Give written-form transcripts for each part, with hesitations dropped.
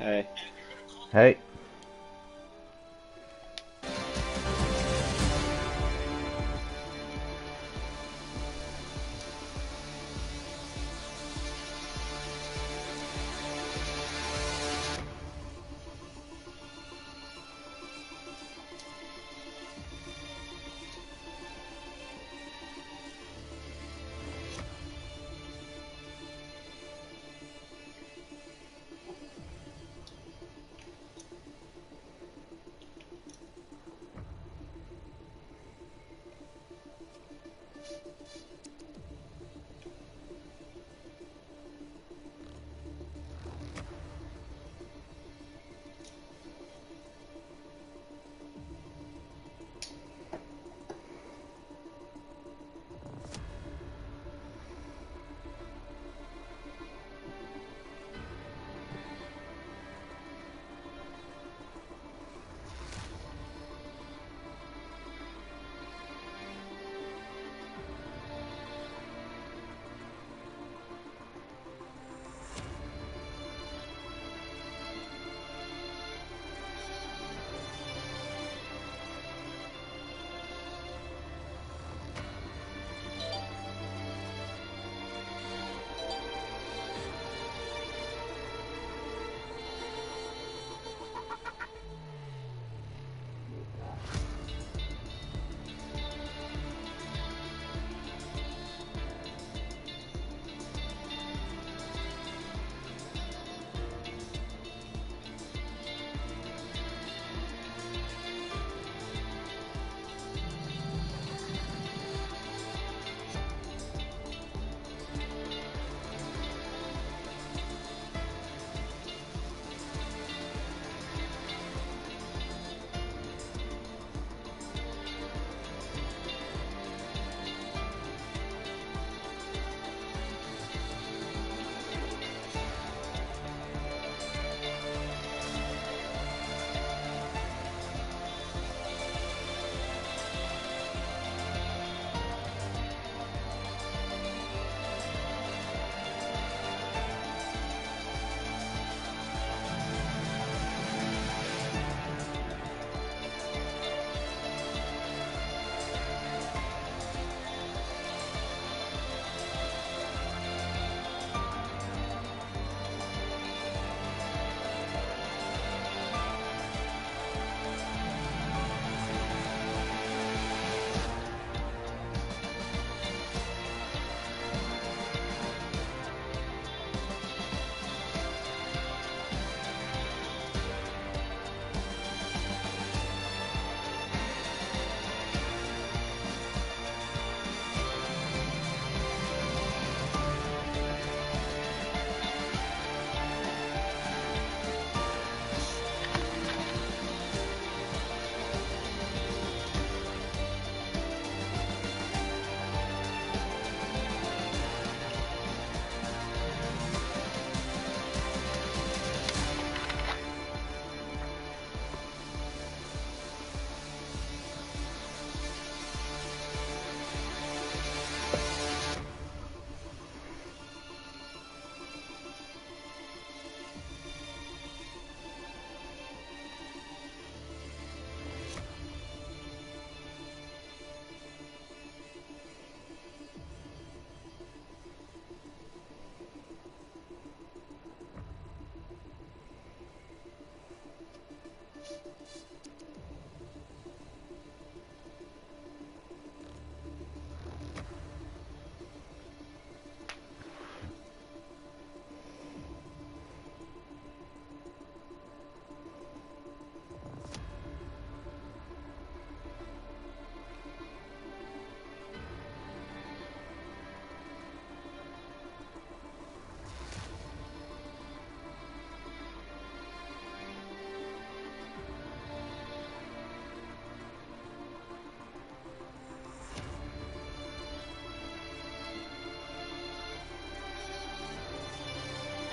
Hey. Hey.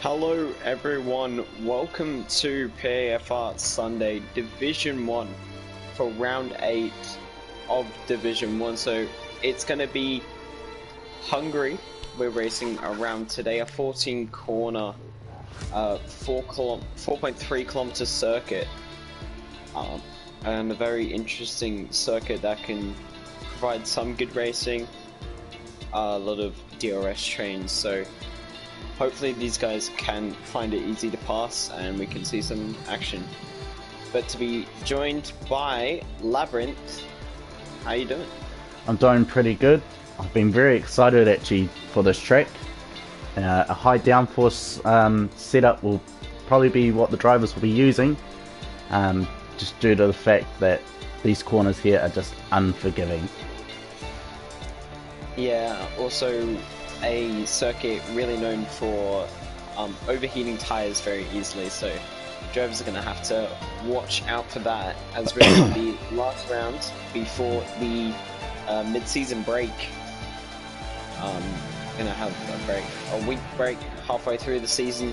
Hello everyone, welcome to PAFR Sunday Division 1 for round 8 of Division 1. So it's going to be Hungary. We're racing around today, a 14 corner 4.3 kilometer circuit, and a very interesting circuit that can provide some good racing, a lot of DRS trains, so hopefully these guys can find it easy to pass and we can see some action. But to be joined by Labyrinth, how you doing? I'm doing pretty good. I've been very excited actually for this track. A high downforce setup will probably be what the drivers will be using, just due to the fact that these corners here are just unforgiving. Yeah, also a circuit really known for overheating tyres very easily, so drivers are going to have to watch out for that as we're in the last round before the mid-season break. Gonna have a week break halfway through the season.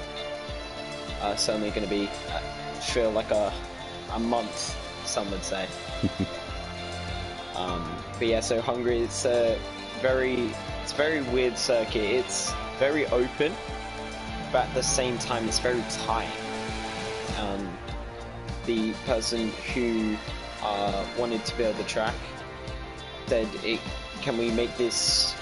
Certainly gonna be feel like a month, some would say. But yeah, so Hungary, it's a very weird circuit. It's very open, but at the same time it's very tight. The person who wanted to build the track said, can we make this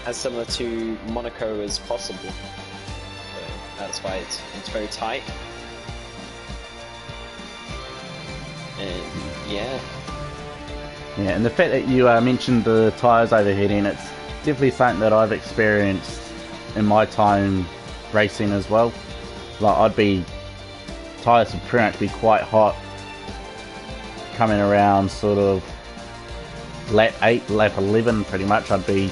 as similar to Monaco as possible? So that's why it's very tight. And yeah, and the fact that you mentioned the tyres overheating, it's definitely something that I've experienced in my time racing as well. Like tyres would pretty much be quite hot coming around sort of lap 8, lap 11 pretty much. I'd be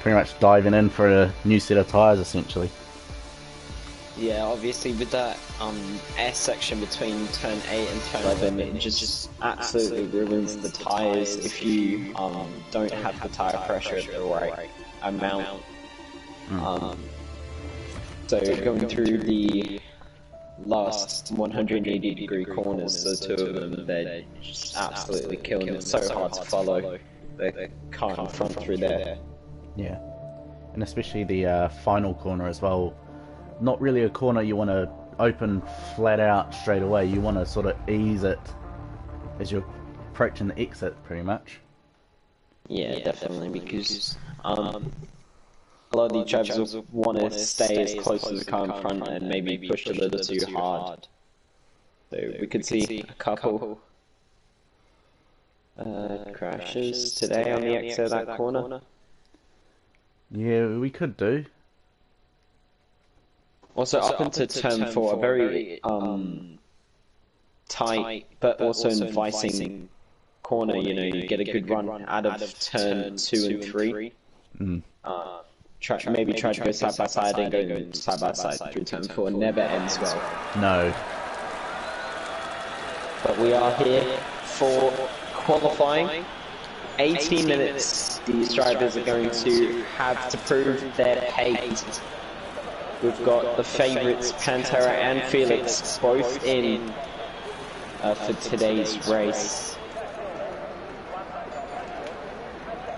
pretty much diving in for a new set of tyres essentially. Yeah, obviously with that air section between turn 8 and turn 11, it just absolutely ruins the tyres if you don't have the tyre pressure at the right amount. So going through the last 180-degree corners, the two of them, they're just absolutely killing it. It's so hard to follow. They can't front through there. Yeah, and especially the final corner as well. Not really a corner you want to open flat out straight away. You want to sort of ease it as you're approaching the exit, pretty much. Yeah, definitely, because a lot of these drivers will want to stay as close to the car in front and maybe push a little too hard. So we could see a couple crashes today on the exit of that corner. Yeah, we could do. Also, up into turn 4, a very tight but also inviting corner. You know, you get a good run out of turn 2 and 3. Maybe try to go side by side and go side by side through turn 4. Never ends well. No. But we are here for qualifying. 18 minutes these drivers are going to have to prove their pace. We've got the favourites Pantera and Felix both in for today's race.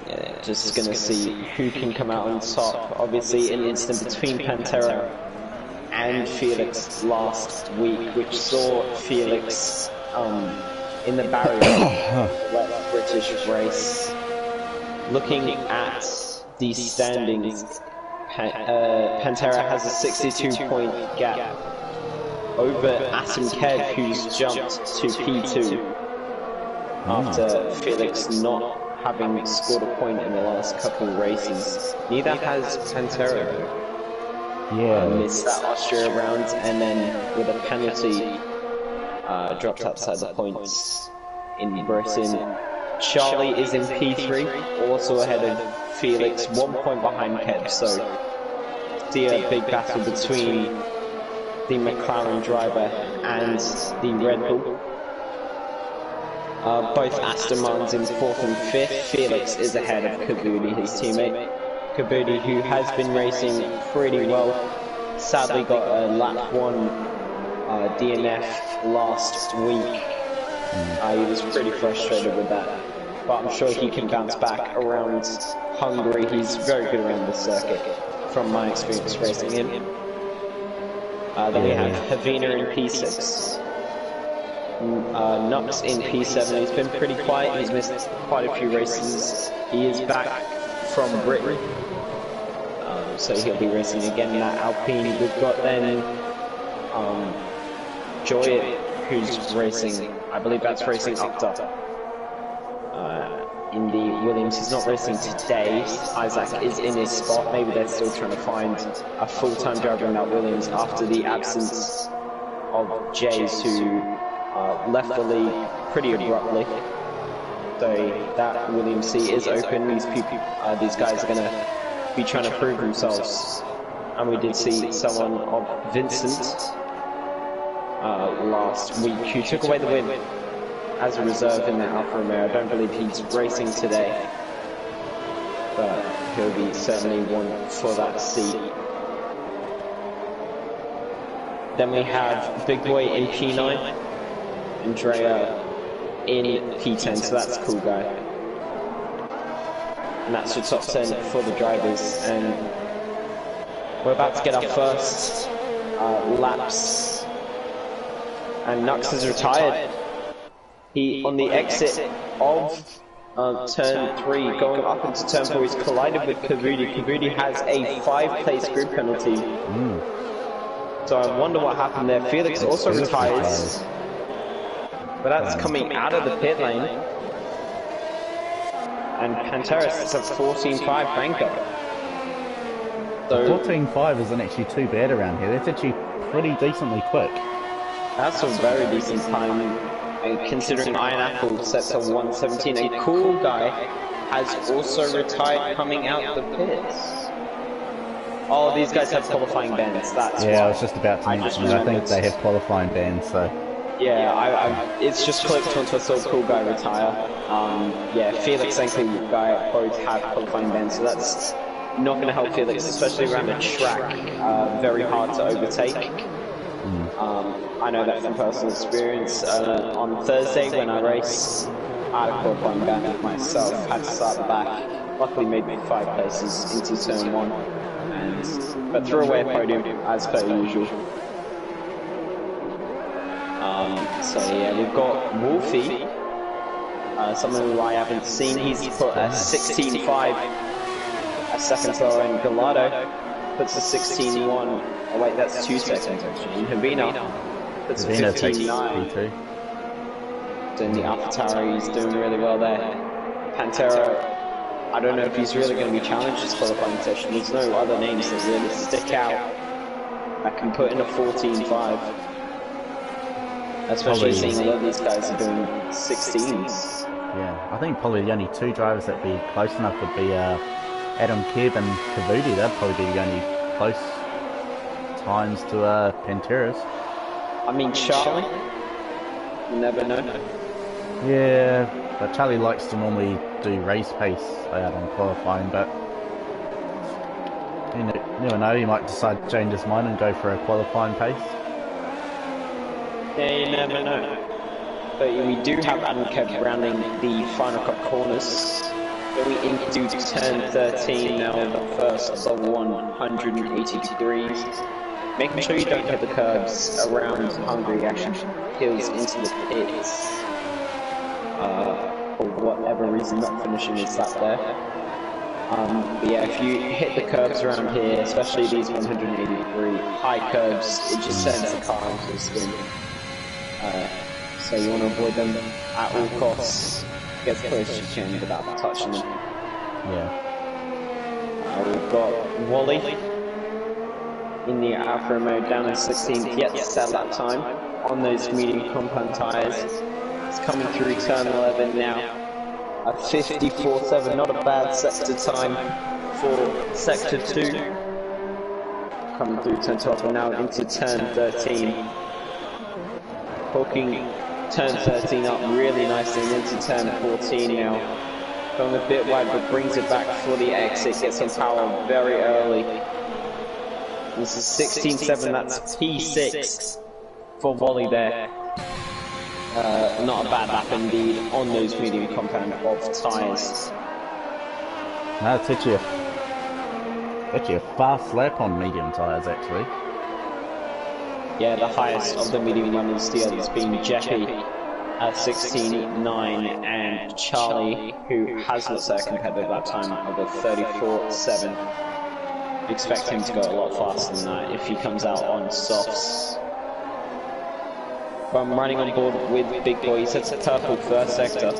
Yeah, just gonna see who can come out on top. Obviously an incident between Pantera and Felix last week, which saw Felix in the barrier of British race. Looking at the standings, Pantera has a 62-point gap over Atom Kev, who's jumped to P2 after Felix not having scored a point in the last couple of races. Neither has Pantera. Yeah, missed that Austria round and then with a penalty dropped outside the points in Britain. Charlie is in P3, also ahead of Felix, 1 point behind Kev, so see a big battle between the McLaren driver and the Red Bull. Both Aston Martins in 4th and 5th. Felix is ahead of Kabudi, his teammate. Kabudi, who has been racing pretty well, sadly got a lap 1 DNF last week. He was pretty frustrated with that, but I'm sure he can bounce back around Hungary. He's very good around the circuit, from my experience racing him. Then we have Havina in P6. Nux in P7. He's been pretty quiet. He's missed quite a few races. He is back from Britain. So he'll be racing again in that Alpine. We've got then Joy, who's racing, I believe that's racing Octa. In the Williams, he's not racing today. Isaac is in his spot. Maybe they're still trying to find a full-time driver in that Williams after the absence of Jays, who left the league pretty abruptly. So that Williams seat is open. These guys are going to be trying to prove themselves. And we did see someone of Vincent last week who took away the win as a reserve in the Alfa Romeo. I don't believe he's racing today, but he'll be certainly one for that seat. Then we have Big Boy in P9, Andrea in P10, so that's a cool guy. And that's your top 10 for the drivers, and we're about to get our first laps, and Nux has retired. He, on the exit of turn 3, going up into turn 4, he's collided with Kavudi. Kavudi has a 5-place grid penalty. So I wonder what happened there. Felix also retires, but that's coming out of the pit lane. And Panteras is a 14.5 banker. So 14.5 isn't actually too bad around here. That's actually pretty decently quick. That's a very decent time. And considering Iron Apple sets a 1:17, a cool guy has also retired coming out the pits. Oh, these guys have qualifying bans. That's yeah, why. I was just about to mention it. I think they have qualifying bans, so. Yeah, it's just clicked onto a sort of cool guy retire. Yeah, Felix and cool guy both have qualifying bans, so that's not going to help Felix, especially around a track. Very hard to overtake. I know that from personal experience. On Thursday when I raced, I had a qualifying ban myself, had to start back. Luckily made me 5 places into turn 1, but threw away a podium as per usual. So yeah, we've got Wolfie, someone who I haven't seen. He's put a 16.5, a second slower, and Gallardo puts a 16.1. Oh wait, that's 2 seconds actually. And Havina puts a 15.9. So in the AlphaTauri, he's doing really well there. Pantera, I don't know if he's really going to be challenged this qualifying session. There's no other names that really stick out that can put in a 14.5. Especially seeing a lot of these guys are doing 16s. Yeah, I think probably the only 2 drivers that'd be close enough would be Adam Keb and Kavudi. That'd probably be the only close times to Panteras. I mean, Charlie, you never know. Yeah, but Charlie likes to normally do race pace out on qualifying, but you never know, he might decide to change his mind and go for a qualifying pace. Yeah, you never know. But we do have Adam Keb rounding the final cut corners. Going into turn 13 now, the first of the 180 degrees. Making sure you don't hit the curbs around Hungary, actually kills into the pits. For whatever reason, not finishing his lap there. But yeah, if you hit the curbs around here, especially these 180 degree high curbs, it just sends the car into a spin. So you want to avoid them at all costs. Get as close as you can without touching them. Yeah. We've got Wally in the Alfa Romeo down in 16th, yet to set lap time on those medium compound tyres. It's coming through turn 11 now. A 54.7, not a bad sector time for sector 2. Coming through turn 12 and now into turn 13. Hooking turn 13 up really nicely and into turn 14 now. Going a bit wide but brings it back for the exit, gets some power very early. This is 16.7, that's P6 for Wally there. Not a bad lap indeed on those medium compound of tyres. No, it's actually a fast lap on medium tyres actually. Yeah, the highest of the medium runners, the others being Jeppy at 16.9 and Charlie, who has not set a competitive lap time of a 34.7. Expect him to go a lot faster than that if he comes out on softs. But I'm running on board with Big Boy. He sets a purple first sector.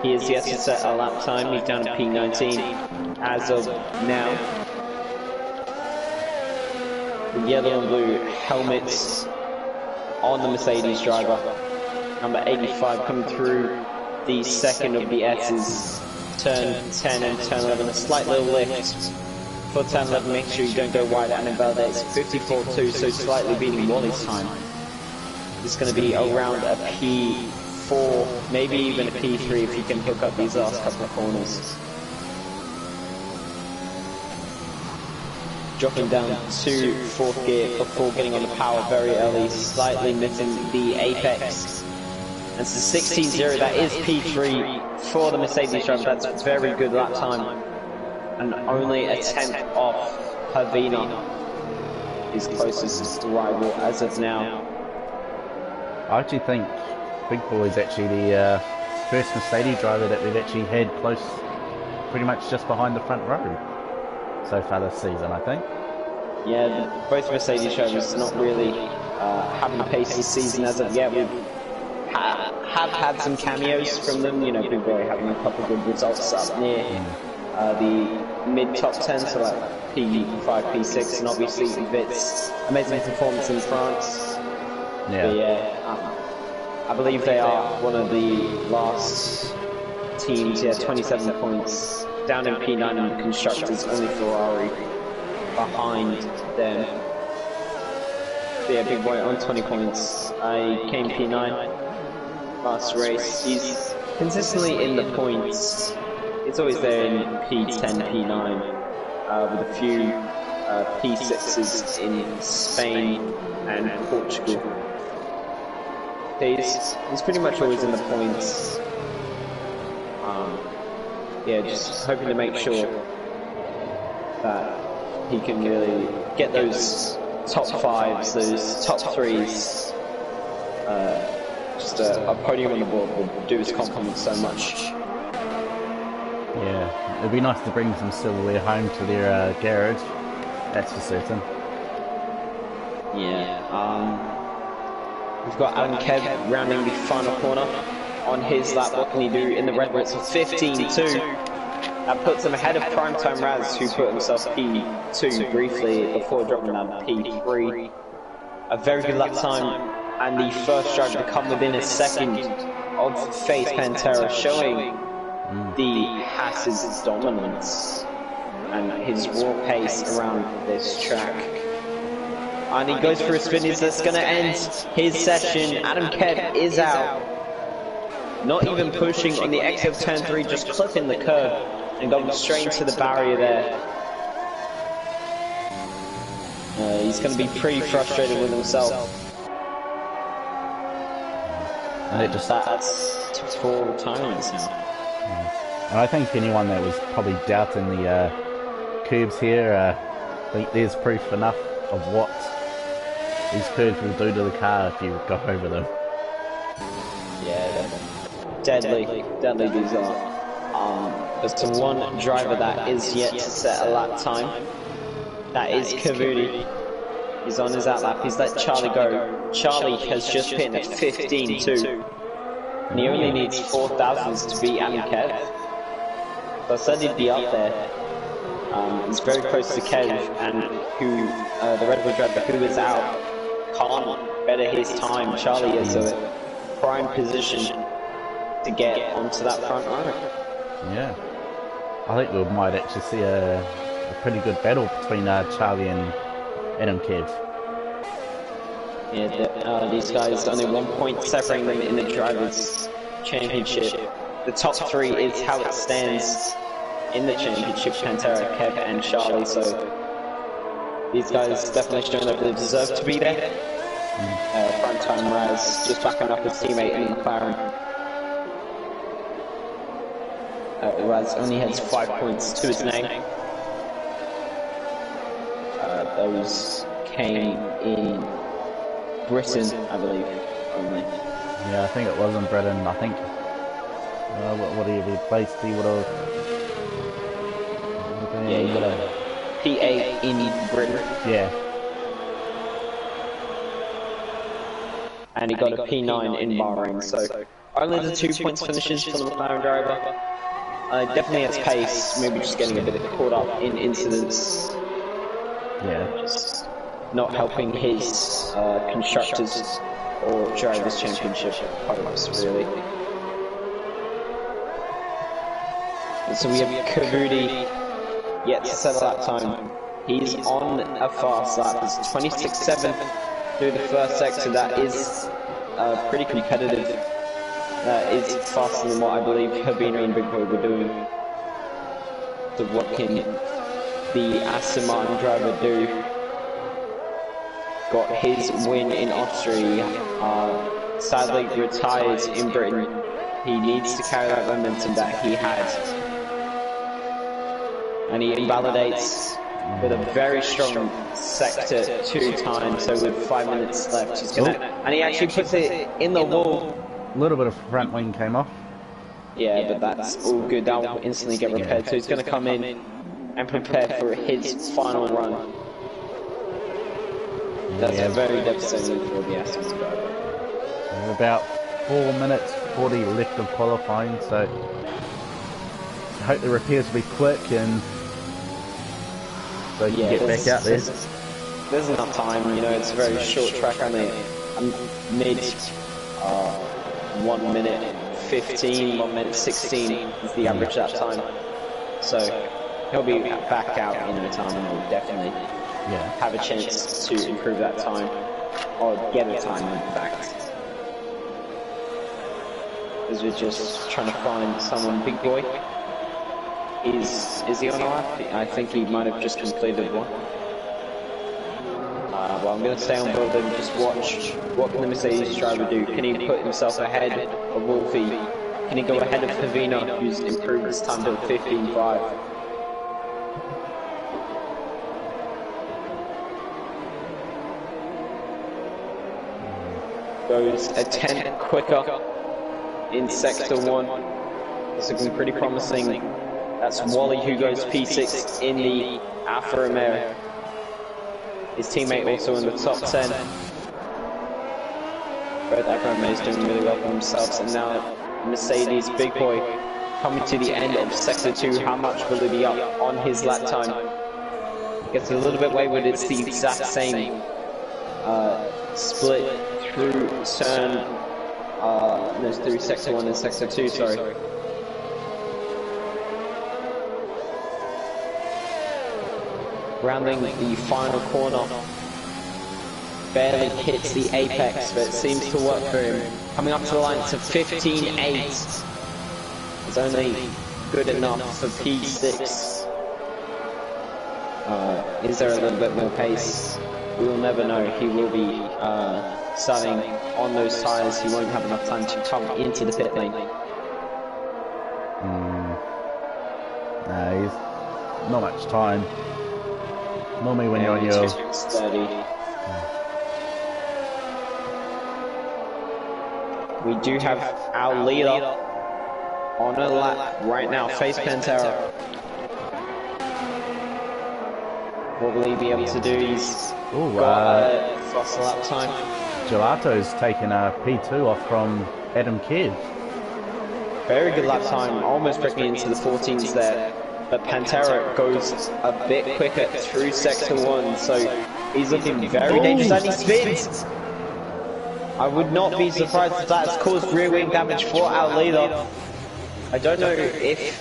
He is yet to set a lap time. He's down to P19 as of now. The yellow and blue helmets on the Mercedes driver. Number 85 coming through the second of the S's. Turn 10 and turn 11. A slight little lift for turn 11. Make sure you don't go wide and invalidates 54.2, so slightly beating Wally's time. It's going to be around a P4, maybe even a P3 if you can hook up these last couple of corners. Dropping down to 4th gear before getting on the power very early, slightly missing the apex. And so 16.0, that is P3 for the Mercedes driver. That's a very good lap time. And only a tenth off Havina, his closest rival as of now. I actually think Big Boy is actually the first Mercedes driver that we've actually had close, pretty much just behind the front row so far this season, I think. Yeah, both Mercedes drivers not really having a pace this season as of yet. We have had some cameos from them, you know, Big Boy having a couple of good results up near the mid-top 10, so like P5, P6, and obviously Vit's amazing performance in France. Yeah. But yeah, I believe they are one of the last teams, 27 points, down in P9 in the constructors, only Ferrari behind them. But yeah, Big Boy on 20 points. I came P9 last race. He's consistently in the points. It's always there in P10, P9, with a few P6s in Spain and Portugal. He's pretty much always in the points. Yeah, just hoping to make sure that he can really get those top 5s, those top 3s. Just a podium on the board will do his compliments so much. Yeah, it'd be nice to bring some silverware home to their garage, that's for certain. Yeah, we've got Adam Kev rounding the final corner on his lap. What can he do in the red Bulls of 15.2? That puts him ahead of Primetime Raz, who put himself P2 briefly before dropping down to P3. A very good lap time, and the first driver to come within a second of Face Pantera, showing the Haas's dominance and his raw pace around this track. And he goes for a spin. That's going to end his session. Adam Kev is out. Not even pushing on the exit of turn 3, just clipping the curve and going straight into the barrier there. He's going to be pretty frustrated with himself. And it just that's 4 retirements now. And I think anyone that was probably doubting the curves here, I think there's proof enough of what these curves will do to the car if you go over them. Yeah, deadly these are. There's the one driver that is yet to set a lap time. That is Kavuni. He's on his outlap. He's let Charlie go. Charlie has just hit at 15.2. And he only needs 4,000s to beat Adam Kev. So I said he'd be up there. He's very close to Kev, and who the Red Bull driver who is out can't better his time. Charlie is a prime position to get onto that front row. Yeah, I think we might actually see a pretty good battle between Charlie and Adam Kev. Yeah, these guys, only 1 point separating them in the Drivers' Championship. The top 3 is how it stands in the Championship, Pantera, Kev and Charlie, so these guys definitely showing that they deserve to be there. Primetime Raz just backing up his teammate in the McLaren. Raz only has 5 points to his name. Those came in Britain, I believe, only. Yeah, I think it was in Britain. I think. What he replaced? He would have. Yeah, he got a P8 in Britain. Yeah. And he got a P9 in Bahrain. So only the 2 points finishes for the McLaren driver. Definitely has pace. Maybe just getting a bit caught up in incidents. Yeah. Just not helping his constructors or drivers' championship hopes really. And so we have Kavudi yet to settle that time. He's on a fast lap. It's 26.7 through the first sector. That is pretty competitive. That is faster than what I believe Habina and Big Boy were doing. So what can the Aston Martin driver do? Got his win in Austria. Sadly retired in Britain. He needs to carry that momentum that he had. And he invalidates with a very strong sector 2 time. So with 5 minutes left, he's gonna, and he actually puts it in the wall. A little bit of front wing came off. Yeah, but that's all good. That will instantly get repaired. So he's going to come in and prepare for his final run. That's very devastating for the Aston driver. About 4 minutes 40 left of qualifying, so I hope the repairs will be quick and so you can get back out there. There's enough time, you know, it's a very short track. I mean, mid 1 minute 15, 1 minute 16 is the average that time. So he'll be back out in no time and will definitely have a chance to improve that time, or get a time in fact. As we're just trying to find someone. Big Boy, is he on a lap? I think he might have just completed one. Well, I'm going to stay on board and just watch what can the Mercedes driver do. Can he put himself ahead of Wolfie? Can he go ahead of Pavina, who's improved his time to 15.5? Goes a tenth quicker in sector 1. It's looking pretty promising. That's Wally who goes P6 in the Alfa Romeo. His teammate also in the top 10. Both Alfa Romeos doing really well for themselves. And now Mercedes Big Boy coming to the end of sector 2. How much will he be up on his lap time? Gets a little bit wayward. It's the exact same split through turn, no, through sector 1 and sector 2, sorry. Rounding the final corner, barely hits the apex, but it seems to work for him. Coming up to the line to 15.8. It's only good enough for P6. Is there a little bit more pace? We will never know. He will be starting on those tyres. He won't have enough time to come into the pit lane. No, he's not much time. Normally when you're on your... We do have our leader on a lap right now, Face Pantera. What will he be able to do? He's got a fast lap time. Gelato's taken a P2 off from Adam Kidd. Very good lap time, almost breaking into the 14s there. But Pantera goes a bit quicker through sector 1, so he's looking very dangerous and he spins! I would not be surprised if that has caused rear wing damage for our leader. I don't know if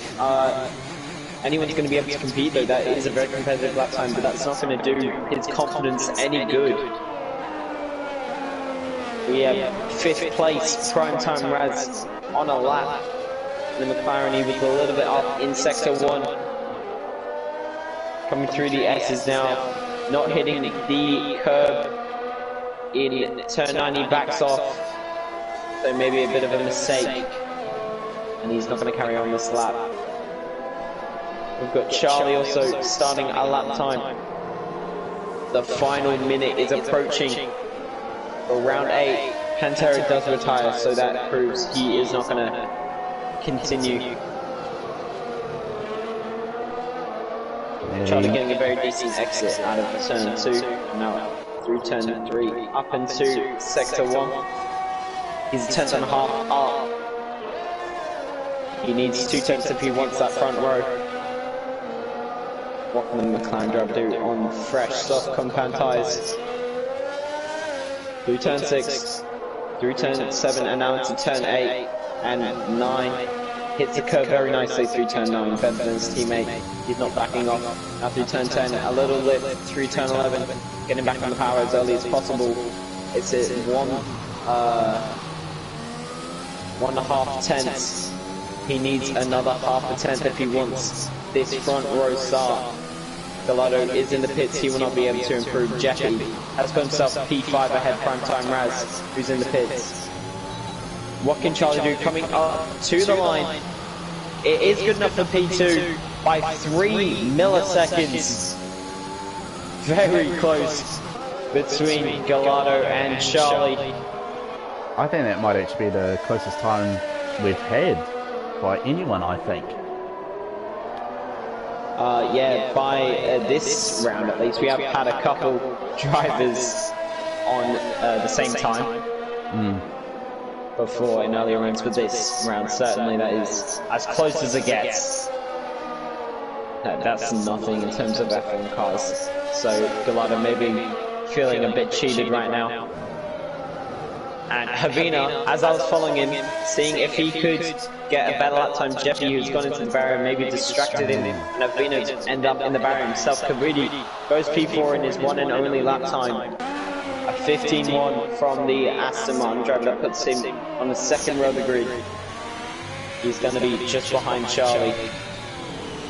anyone's going to be able to compete though. That is a very competitive lap time, but that's not going to do his confidence any good. We have 5th place, Prime Time Raz on a lap. The McLaren, he was a little bit up in sector 1. Coming through the S's now, not hitting the curb in turn 9, he backs off. So maybe a bit of a mistake. And he's not going to carry on this lap. We've got Charlie also starting a lap time. The final minute is approaching. For round 8, Pantera does retire, so that proves he is not going to continue. Charlie getting a very decent exit out of turn 2, and now through turn 3, up into sector 1. He's a tenth and a half up. He needs 2 tenths if he wants that front row. What can the McLaren driver do on fresh, soft compound tyres? Through turn 6, through turn 7, and now into turn 8 and 9. Hits the curve very nicely through turn 9, better than his teammate. He's not backing off. Now through turn 10, a little lift through turn 11, getting back on the power as early as possible. It's at 1.5 tenths. He needs another half a tenth if he wants this front row start. Gallardo is in the pits, he will not be able to improve. Jeffy has put himself P5 ahead primetime Raz, who's in the pits. What can Charlie do? Coming up to the line. It is good enough for P2 by 3 milliseconds. Very close between Gallardo and Charlie. I think that might actually be the closest time we've had by anyone, I think. Yeah, by this round at least, we have had a couple drivers on the same time. Before in earlier rounds, but this round certainly that is as close as it gets. That's nothing in terms of F1 cars. So Gallardo may be feeling a bit cheated right now. And Havina, as I was following him, seeing if he could get a better lap time, Jeffy, who's gone into the barrier, maybe distracted him, and Havina end up in the barrier himself. Kavudi goes P4 in his one and only lap time. A 15-1 from the Aston Martin driver that puts him on the second row of the grid. He's going to be just behind Charlie.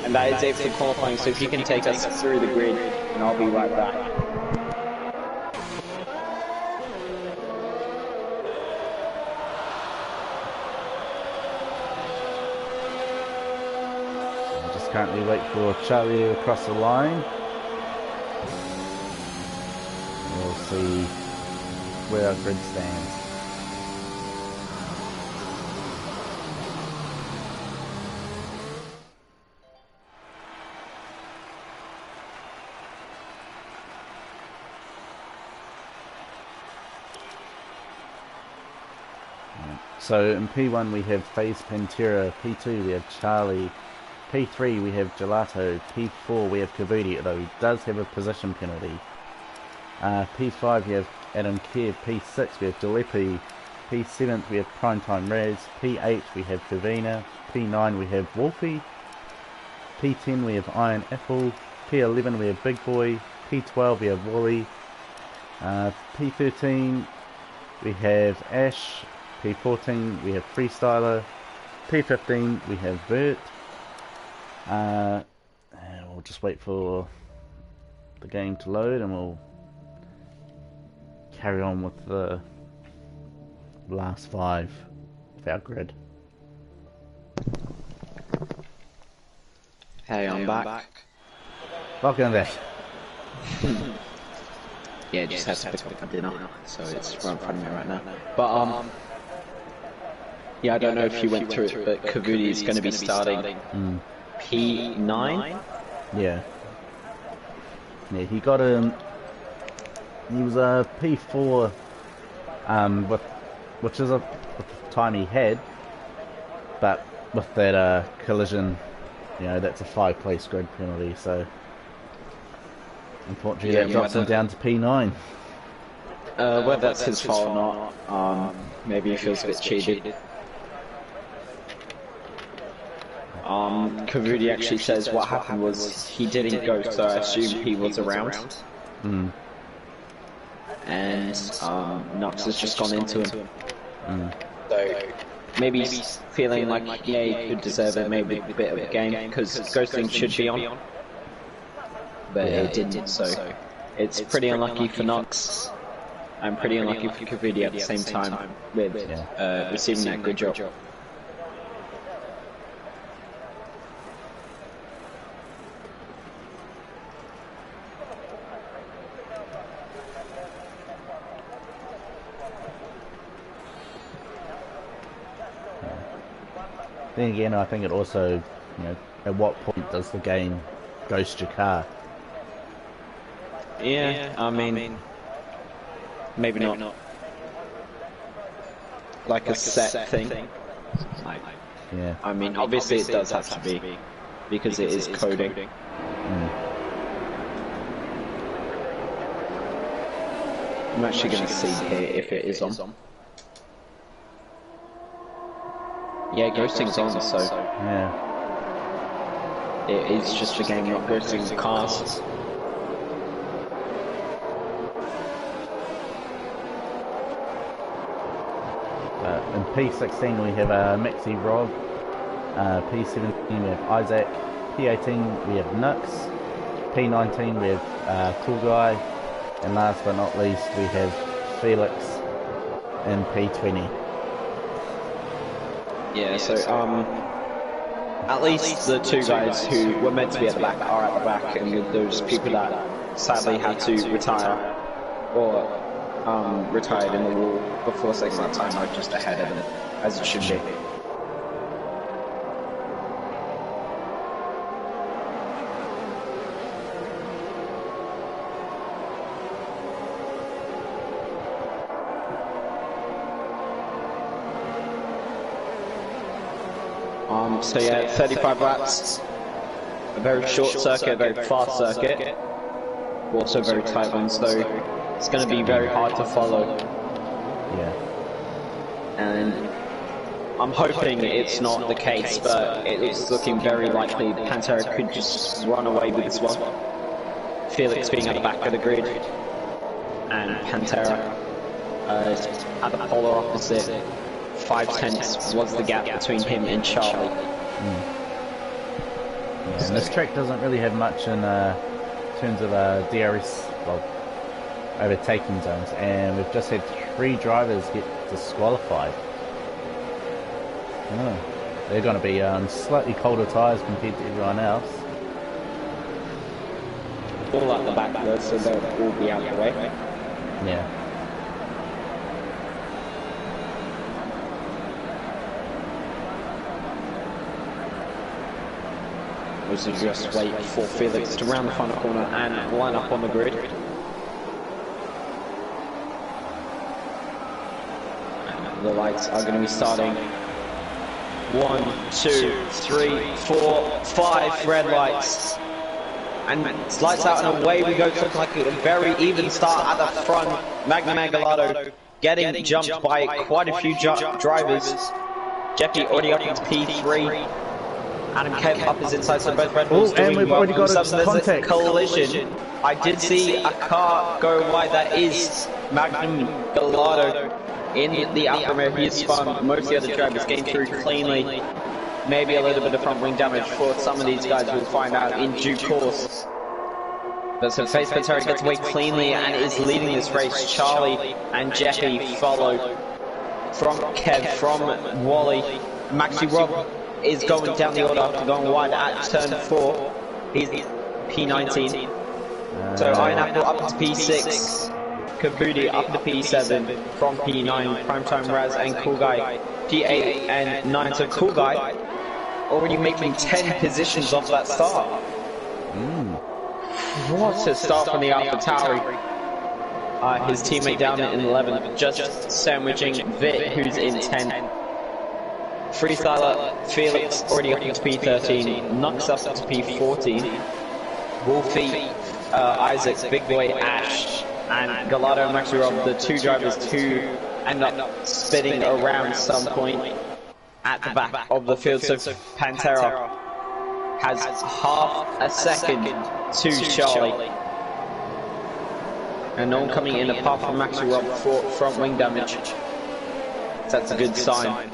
And that is it for qualifying, so if you can take us through the grid, and I'll be right back. Just currently wait for Charlie to cross the line. We'll see where our grid stands. So in P1 we have FaZe Pantera, P2 we have Charlie, P3 we have Gelato, P4 we have Kavudi, although he does have a position penalty. P5 we have Adam Keir, P6 we have Gillespie, P7 we have Primetime Raz, P8 we have Kavina, P9 we have Wolfie, P10 we have Iron Apple, P11 we have Big Boy, P12 we have Wally, P13 we have Ash, P14 we have Freestyler, P15 we have Vert, and we'll just wait for the game to load and we'll carry on with the last 5 of our grid. Hey, I'm back. Welcome back. Yeah, just had to pick up my dinner, so it's right in front of me right now. But yeah, I don't know if you went through it, but Kavudi is going to be starting P9. Yeah, he got he was a P4, which is with the time he had, but with that collision, that's a 5-place grid penalty. So unfortunately, that drops him down to P9. Whether that's his fault or not, maybe he feels a bit cheated. Kavudi actually says what happened was he didn't go, so I assume he was around. And Nux has just gone into him. So maybe he's feeling like, yeah, he could deserve it, maybe a bit of a game, because ghosting should be on. But it didn't, so it's pretty unlucky for Nux, and pretty unlucky for Kavudi at the same time with receiving that good job. Then again, I think it also, you know, at what point does the game ghost your car? Yeah, I mean, maybe not. Like a set thing. Like, Yeah. I mean, obviously it does have to be, because it is coding. I'm actually going to see here if it is on. Yeah, ghosting's on, so Yeah. it is just a game not ghosting cars. In P16 we have Maxi Rob, P17 we have Isaac, P18 we have Nux, P19 we have Cool Guy, and last but not least we have Felix in P20. Yeah, so at least the two guys who were meant to be at the back are at the back, and with those people that sadly had to retire or retired in the war before second that time are just ahead of them, as it should be. So yeah, 35 laps, a very short circuit, a very fast circuit, also a very tight one, so it's going to be very hard to follow. Yeah. And I'm hoping it's not the case, but it's looking very likely Pantera could just run away with this one. Felix being at the back of the grid, and Pantera at the polar opposite. 5/10 was the gap between him and Charlie. Yeah, and this track doesn't really have much in terms of DRS, well, overtaking zones, and we've just had 3 drivers get disqualified. Oh, they're going to be slightly colder tyres compared to everyone else. All at the back though, so they'll all be out of the way. Yeah. Was to just wait for Felix to round the final corner and line up on the grid. And the lights are going to be starting. 1, 2, 3, 4, 5 red lights. And lights out and away we go. It's looking like a very even start at the front. Magnum Gallardo getting jumped by quite a few drivers. Jeffy already up into P3. Adam Kemp up his inside, so both Red Bulls doing and we've already got a contact. Collision. I did see a car go wide. That is Magnum Gallardo in the Alfa Romeo. He has spun most of the other drivers, getting through cleanly. Maybe a little bit of front wing damage for some of these guys, we'll find out in due course. But so Face Pantera gets away cleanly and is leading this race. Charlie and Jeffy follow from Kev, from Wally. Maxi Rob is going down the order after going wide at turn 4. He's P19. So Iron Apple up to P6. Kabudi up to P7. From P9, Primetime Raz and Cool Guy P8 and 9. So Cool Guy already making 10 positions off that start. What a start from the Alpha Tauri. His teammate down in 11th, just sandwiching Vit, who's in 10th. Freestyler Felix already up into P13, Nux up to P14, Wolfie, Isaac, Big Boy, Ash, and Gallardo and Maxi Rob, the 2 drivers who end up spinning around some point at the back of the field. So Pantera has half a second to Charlie. And no one coming in apart from Maxi Rob for front wing damage. So that's a good sign.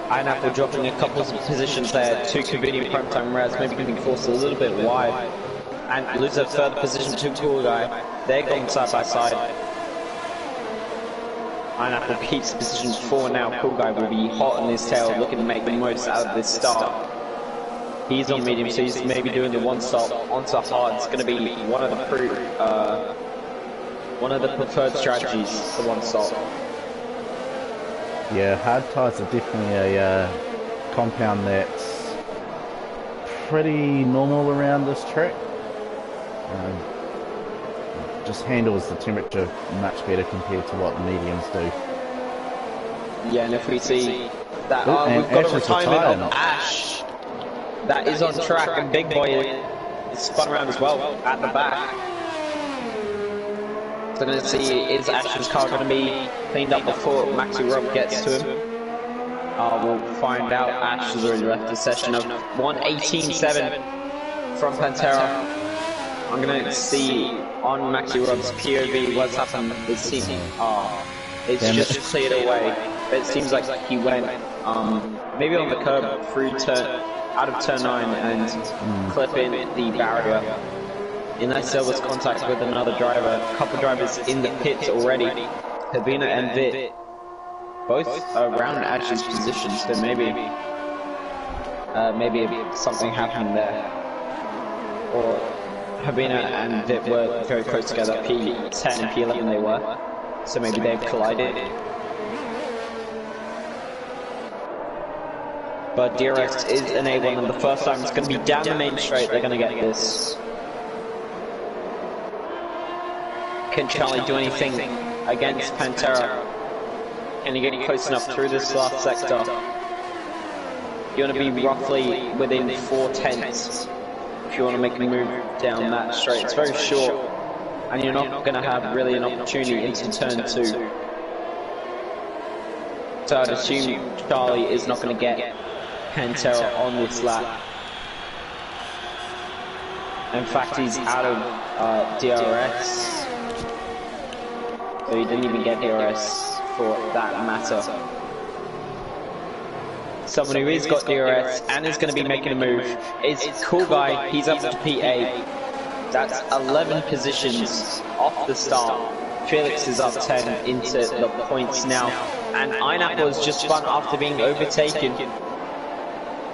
Iron Apple dropping a couple of positions there to Convenient Primetime Raz, maybe getting forced a little bit wide. And lose a further position to Cool Guy. They're going side by side. Iron Apple keeps position 4 now. Cool Guy will be hot on his tail, looking to make the most out of this start. He's on medium, so he's maybe doing the one stop onto hard. It's going to be one of the preferred strategies for one stop. Yeah, hard tyres are definitely a compound that's pretty normal around this track. Just handles the temperature much better compared to what the mediums do. Yeah, and if we see that, and we've got Ash a is retirement retired. of Ash. That is on track, and Big Boy is spun around as well at the back. So we're going to see, is Ash's car going to be cleaned up before Maxi Rob gets to him? We'll find out. Ash has already left the session of 1:18.7 from Pantera. I'm going to see on Maxi Rob's POV what's happened with the team. It's just cleared away. But it seems like he went maybe on the curb through out of turn 9 and clipping the barrier. Unless there was contact with another driver. A couple drivers in the pits already. Habina and Vit, both around Ash's position, so maybe something happened there. Or Habina and Vit were very close together, P10 and P11 they were. So maybe they've collided. But DRS is enabled, and the first time it's going to be down the main straight, they're going to get this. Can Charlie do anything against Pantera? Can you get close enough through this last sector? You want to be roughly within 4 tenths if you want to make a move down that straight. It's very short, and you're not going to have really an opportunity into turn 2. So I'd assume Charlie is not going to get Pantera on this lap. In fact, he's out of DRS. So he didn't even get DRS for that matter. Someone who has got DRS and is going to be making a move is Cool Guy. He's up to P8. That's 11 positions off the start. Felix is up 10 into the points now. And Einapple has just spun after being overtaken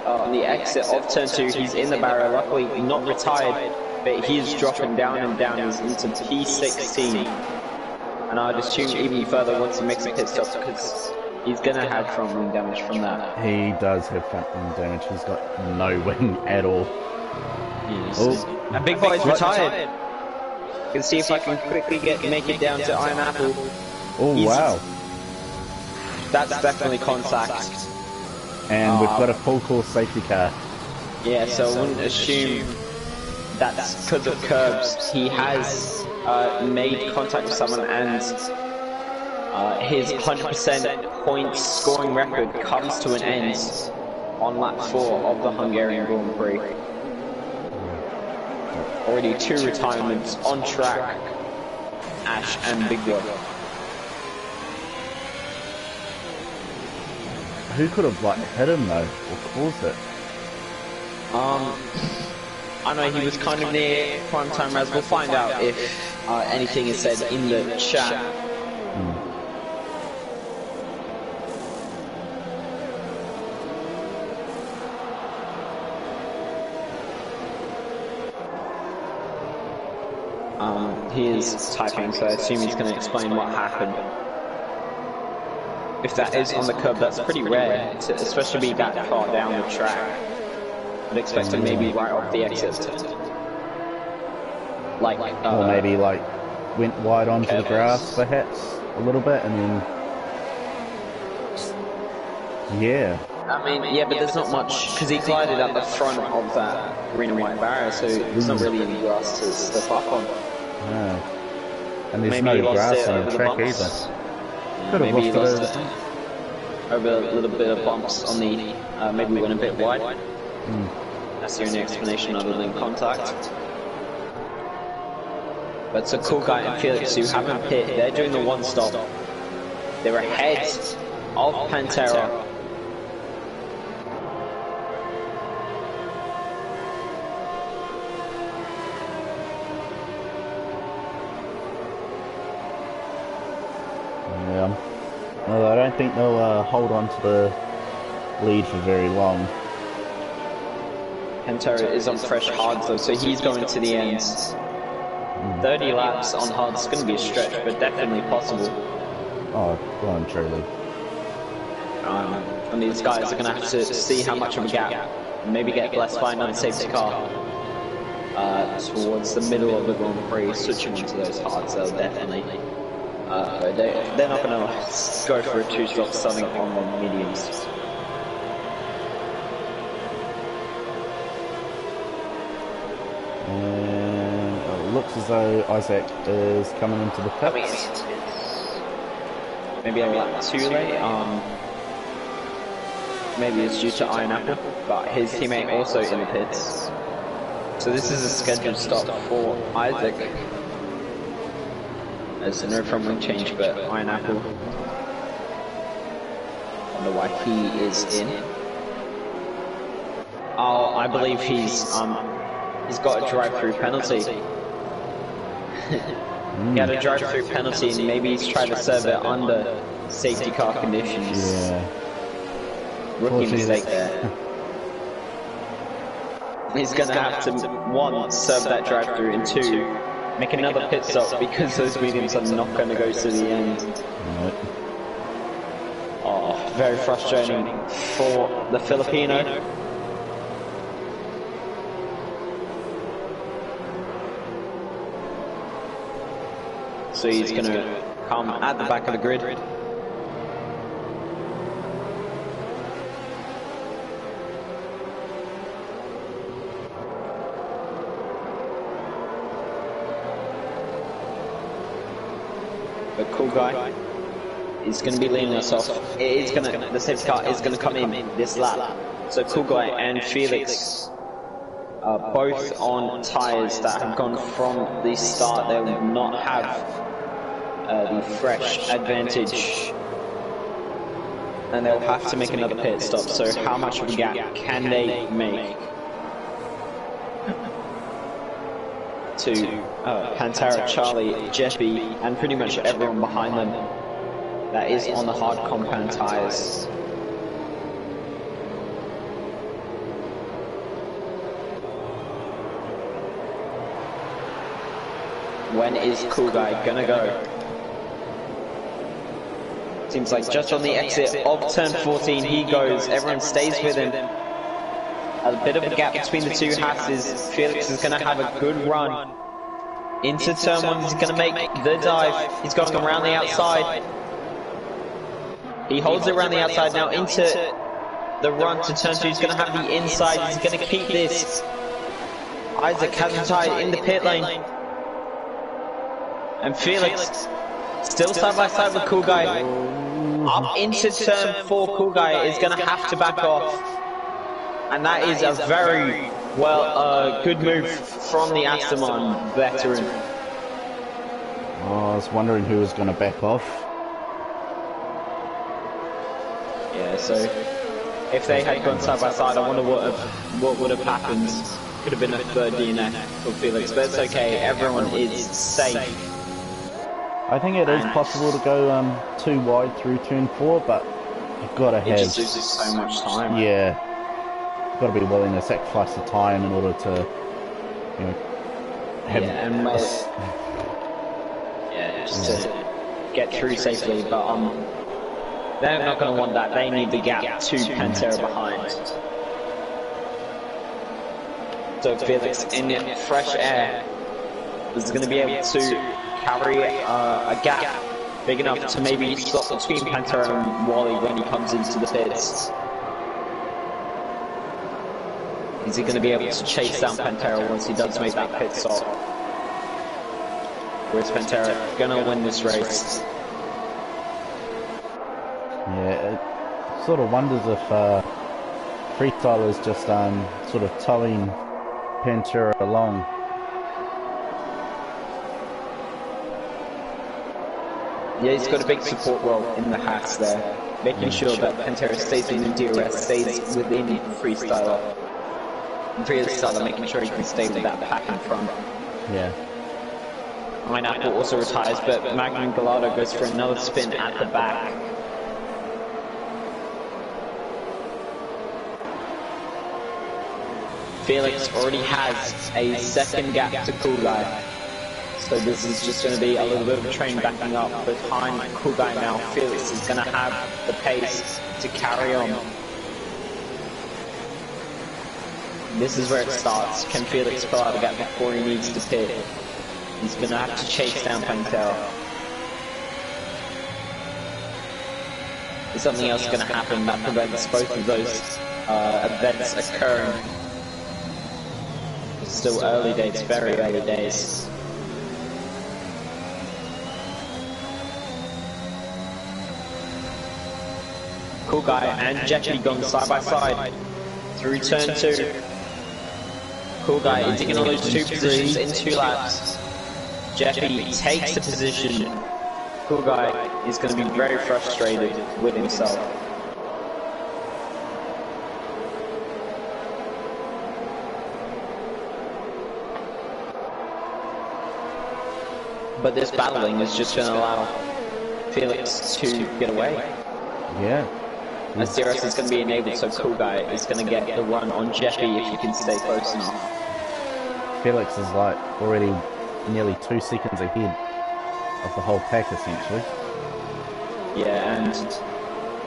on the exit of turn 2. He's in the barrier, luckily not retired, but he's dropping down and down. He's into P16. And I'd assume even further once he makes a pit stop, because he's going to have front wing damage from that. He does have front wing damage. He's got no wing at all. Yes. Oh. And Big Boy's retired. You can see if I can quickly make it down to Iron Apple. Oh, wow. That's definitely contact. And we've got a full course safety car. Yeah, so I wouldn't assume that's because of curbs. He has made contact with someone, and his 100% points scoring record comes to an end on lap 4 of the Hungarian Grand Prix. Already 2 retirements on track, Ash and Big Boy. Who could have hit him though, or caused it? I know he was kind of near prime time res. We'll find out if anything is said in the chat. He is typing, so I assume he's going to explain what happened. If that is on the curb, that's pretty rare, to especially be that far down the track. I'd expect it maybe right off the exit. Or maybe went wide onto the grass perhaps a little bit, and then yeah. I mean, yeah, but there's not much, because he glided up the front of that green and white barrier, so there's not really any grass to step up on. No. And there's maybe no grass on the the track bumps. either. Could have Maybe lost he lost it over a little bit of bumps on the, maybe we went a bit wide. That's the only explanation other than contact. But it's a Cool Guy and Felix who haven't pit. They're doing the one stop. They're ahead of Pantera. Yeah. Well, I don't think they'll hold on to the lead for very long. Pantera is on fresh hards though, so he's going to the end. 30 laps on hards is going to be a stretch, but definitely possible. Oh, well and truly. And these guys are going to have to see how much of a gap. Maybe get blessed by another safety car towards the middle of the Grand Prix, switching into those hards. They'll definitely. They're not going to go for a two-stop starting on the mediums. It looks as though Isaac is coming into the pits. Maybe a lap too late. Maybe it's due to Iron Apple, but his teammate also in the pits. So this is a scheduled stop for Isaac. There's no front wing change, but Iron Apple. Wonder why he is in. Oh, I believe he's got a drive-through penalty. He had a drive-through penalty, and maybe he's tried to serve it under safety car conditions. Yeah. Rookie mistake there. He's going to have to, one, serve that drive-through, and two, make another pit stop because those mediums are not going to go to the end. Right. Oh, very frustrating for the Filipino. So he's going to come at the back of the grid. The cool guy is going to be leaning us off. The safety car is going to come in this lap. So cool guy and Felix are both on tyres that have gone from the start. They will not have the fresh advantage, and they'll have to make another pit stop. So how much of a gap can they make to Pantera, Charlie, Jeffy, and pretty much everyone behind them that is on the hard compound tyres? When is Cool Guy gonna go? Seems like just on the exit of turn 14 he goes. Everyone stays with him. A bit of a gap between the two Hasses. Felix is gonna have a good run into turn 1. He's gonna make the dive. He's going around the outside. He holds it around the outside now into the run to turn 2. He's gonna have the inside. He's gonna keep this. Isaac has him tied in the pit lane. And Felix still side by side with Cool Guy. Up into turn 4, Cool Guy is going to have to back off. And that is a very good move from the Astamon veteran. Oh, I was wondering who was going to back off. Yeah, so if they had gone side by side, I wonder what would have happened. Could have been a third DNF for Felix, but it's okay. Everyone is safe. I think it is possible to go too wide through turn 4, but you've got to have... It just loses so much time. Yeah. You've got to be willing to sacrifice the time in order to, you know, have... Just to get through safely, but they're not going to want that. They need the gap to Pantera behind. So Felix in fresh air is going to be able to carry a gap big enough to maybe stop between Pantera and Wally when he comes into the pits. Is he going to be able to chase down Pantera once he does make that pit stop? Or is Pantera going to win this race? Yeah, it sort of wonders if Freestyle is just sort of towing Pantera along. Yeah, he's got a big support role in the hats there, making sure that Pantera stays within DRS, stays within Freestyler. And Freestyler making sure he can stay with that pack in front. Yeah. Pineapple also retires, but Magnum Gallardo goes for another spin at the back. Felix already has a second gap to Cool Guy. So this is just going to be a little bit of a train backing up behind Cool Guy now. Felix is going to have the pace to carry on. This is where it starts. Can Felix pull out a gap before he needs to pit? He's going to have to chase down Pantera. Is something else going to happen that prevents both of those events occurring? It's still early days, very early days. Cool Guy and Jackie going side by side through turn 2. Cool Guy, is he going to lose 2 positions in 2 laps? Jackie takes the position. Cool Guy is going to be very frustrated with himself. But this battling is just going to allow Felix to get away. Yeah. As DRS is going to be enabled, so Cool Guy is going to get the run on Jeffy if he can stay close enough. Felix is like already nearly 2 seconds ahead of the whole pack essentially. Yeah, and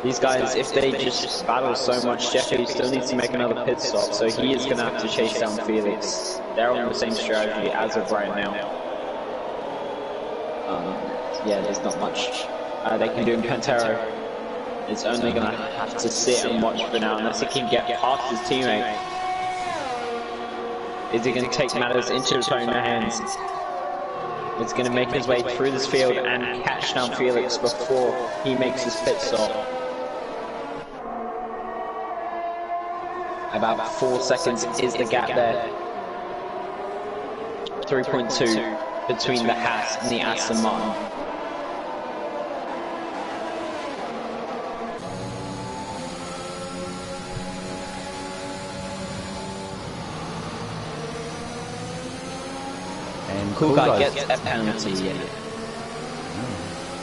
these guys, if they just battle so much, Jeffy still needs to make another pit stop, so he is going to have to chase down Felix. They're on the same strategy as of right now. Yeah, there's not much they can do in Pantera. It's only going to have to sit and watch for now, unless he can get past his teammate. Is he going to take matters into his own hands? It's going to make his way through this field and catch down Felix before he makes his pit stop. About 4 seconds is the gap there. 3.2 between the Haas and the Aston Martin. Cool Guy gets a penalty.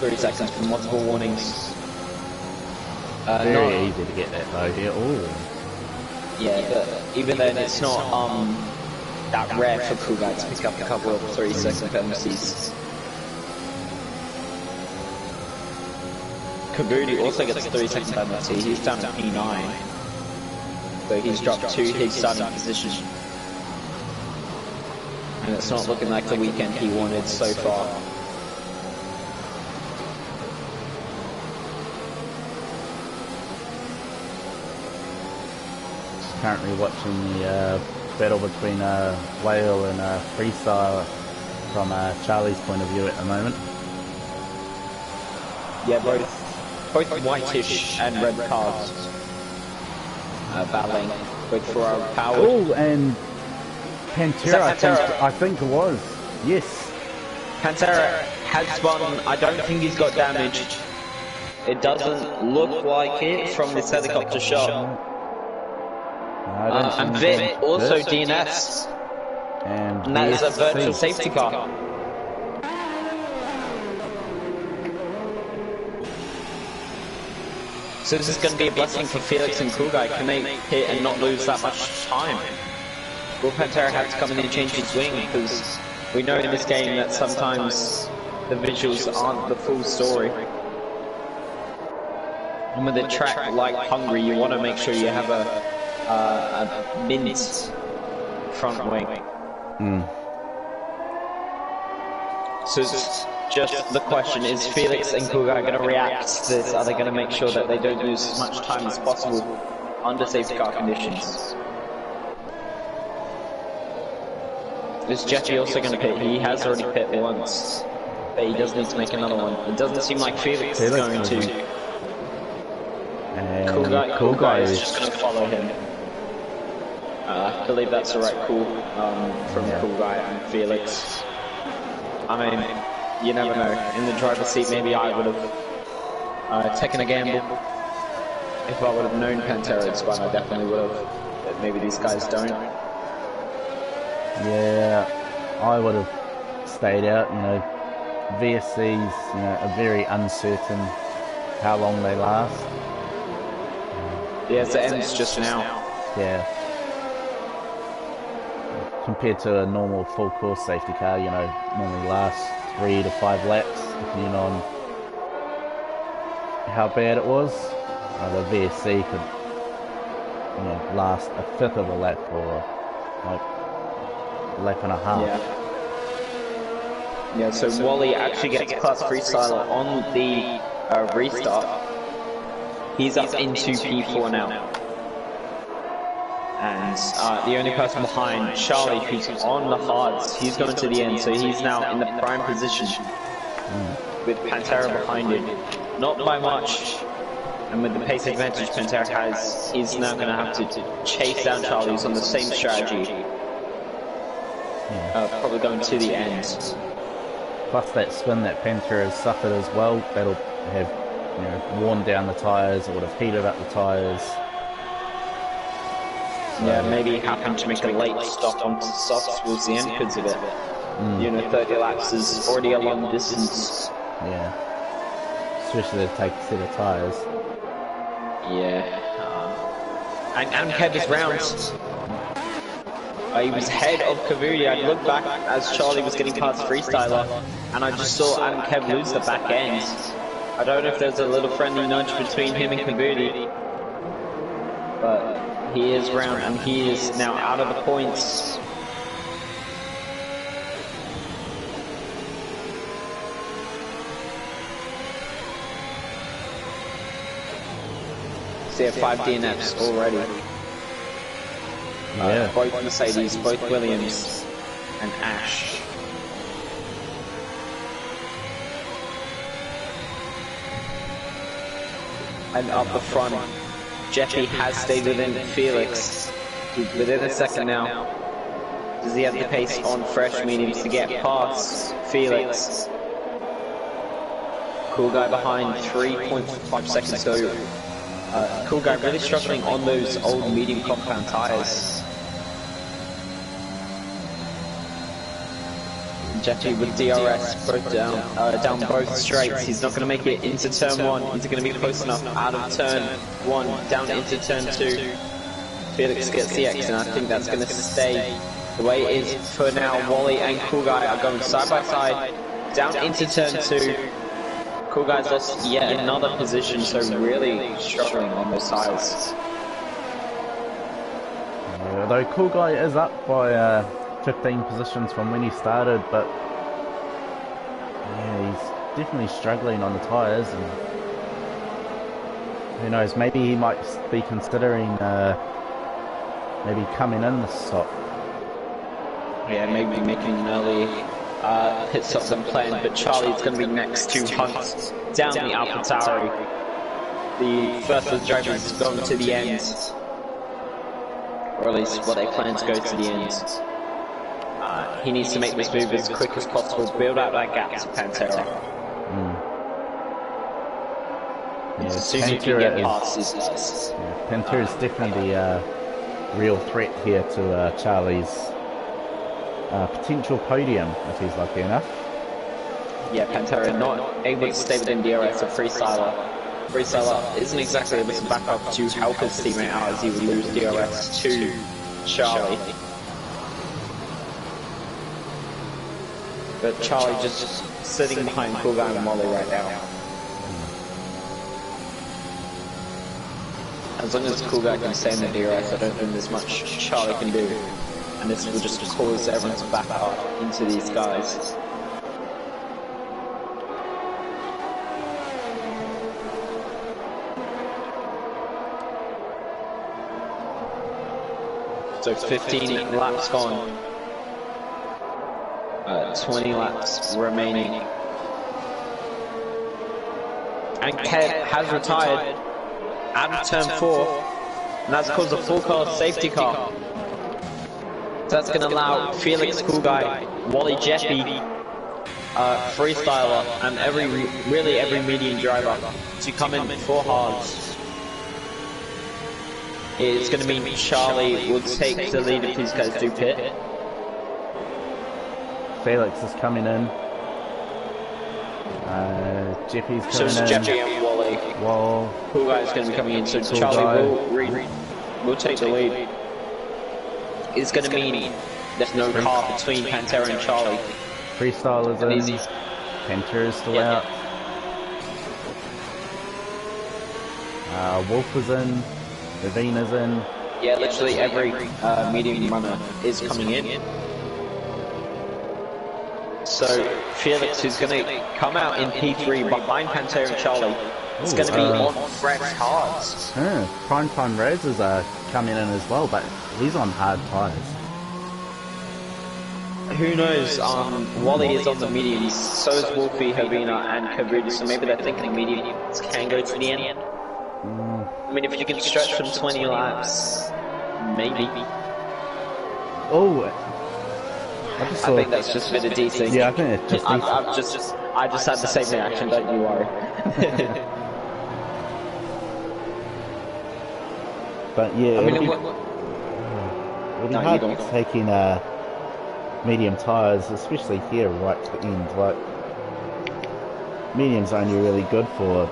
30 seconds for multiple warnings. Very easy to get that though here. Ooh. Yeah, but even then it's not that rare for Cool Guy to pick up a couple of 30-second penalties. Kabudi also gets a 30-second penalty. He's down to P9. So he's dropped to his starting position. And it's not looking like the weekend he wanted so far. Currently watching the battle between Whale and Freestyle from Charlie's point of view at the moment. Yeah, both whitish and red cars battling, both for our power. Oh, and Pantera, I think it was. Yes. Pantera has spun. I don't think he's got damaged. It doesn't look like it from this helicopter shot. And Vin also DNS. And that is a virtual safety car. So this is going to be a blessing for Felix and Cool Guy. Can they hit and not lose that much time? Will Pantera have to come in and change his wing? Because we know in this game that sometimes the visuals aren't the full story. And with a track like Hungary, you want to make sure you have a mint front wing. So it's just the question, is Felix and Cool Guy going to react to this? Are they going to make sure that they don't lose as much time as possible under safety car conditions? Is Jeffy also going to pit? He has already pit once, but he does need to make another one. It doesn't seem like Felix is going to. And Cool Guy is just going to follow him. I believe that's the right call from Cool Guy and Felix. I mean, you never know. In the driver's seat, maybe I would have taken a gamble. If I would have known Pantera, but I definitely would have. But maybe these guys don't. Yeah, I would have stayed out. You know, VSCs, are very uncertain how long they last. Yeah, it ends just now. Yeah. compared to a normal full course safety car, you know, normally lasts 3 to 5 laps, depending on how bad it was. The VSC could, you know, last a fifth of a lap or like a lap and a half. Yeah, so Wally actually gets past Freestyler on the restart. He's up into P4 now. And the only person behind, Charlie, who's on the hards, he's going to the end, so he's now in the prime position with Pantera behind him. Not by much, and with the pace advantage Pantera has, he's now going to have to chase down Charlie, who's on the same strategy. Probably going to the end. Plus that spin that Pantera has suffered as well, that'll have, you know, worn down the tyres, or would have heated up the tyres. Yeah, maybe happened to make a late stop on softs towards the end because of it. You know, 30 laps is already a long distance. Yeah. Especially to take a set of tyres. Yeah. And Kev is round. He was ahead of Kavuri. I looked back as Charlie was getting past Freestyler, and I just saw Adam Kev lose the back end. I don't know if there's a little friendly nudge between him and Kavuri, but he is round, and he is now out of the points. So yeah, 5 DNFs already. Yeah. Both Mercedes, both Williams, and Ash. And up the front, Jeffy has stayed within Felix. He's within a second now. Does he have the pace on fresh mediums to get past Felix? Cool Guy behind 3.5 seconds, so Cool Guy really struggling on those old medium compound tyres. Jeffy with DRS both down both straights. He's not going to make it into turn 1. He's going to be close enough out of turn 1 down into turn 2. Felix gets the X, and I think that's going to stay the way it is for now. Wally and Cool Guy are going side by side down into turn 2. Cool Guy's lost yet another position, so really struggling on those sides. Although Cool Guy is up by 15 positions from when he started, but yeah, he's definitely struggling on the tyres, and who knows, maybe he might be considering maybe coming in this stop. Yeah, maybe making an early pit stop than planned, but Charlie's going to be next to Hunt down the AlphaTauri. The first of the drivers is going to the end, or at least what they plan to go to the end. He needs to make this move as quick as possible, build out that gap to Pantera. Yeah, as soon as you can get past his guys. Yeah, Pantera is definitely the real threat here to Charlie's potential podium, if he's lucky enough. Yeah, Pantera not able to stay within DRS of Freestyler. Freestyler isn't exactly able to back up to help his teammate out as he would lose DRS to Charlie. But Charlie just sitting behind Cool Guy and Molly right now. As long as Cool Guy can stay in the DRS, I don't think there's much Charlie can do. And this will just cause everyone to back up into these guys. So 15 laps gone. 20 laps remaining. And Kev has retired out of turn 4, and that's caused a full car safety car. So that's going to allow Felix, Cool Guy, Wally, Jeffy, Freestyler, and really every medium driver to come in for hards. It's going to mean Charlie will take the lead if these guys do pit. Felix is coming in. Jeffy's coming in. So it's Jeffy and Wally. Cool Guy's going to be coming in, so Charlie will take the lead. It's going to mean There's no car between Pantera and Charlie. Freestyle is in. Pantera is still out. Wolf is in. Ravina's in. Yeah, literally every medium runner is coming in. So Felix, who's going to come out in P3 behind Pantera and Charlie, is going to be on fresh hards. Primetime Roses are coming in as well, but he's on hard tyres. Who knows? Wally is on the mediums, so is Wolfie, Havina, and Kabuda, so maybe they're thinking mediums can go to the end. I mean, if you can stretch from 20 laps, maybe. Oh, I think that's just a bit of DC. Yeah, I think it's just I just had the same reaction, don't you worry. But yeah, I mean, it'll be hard taking medium tyres, especially here right to the end. Like, medium's only really good for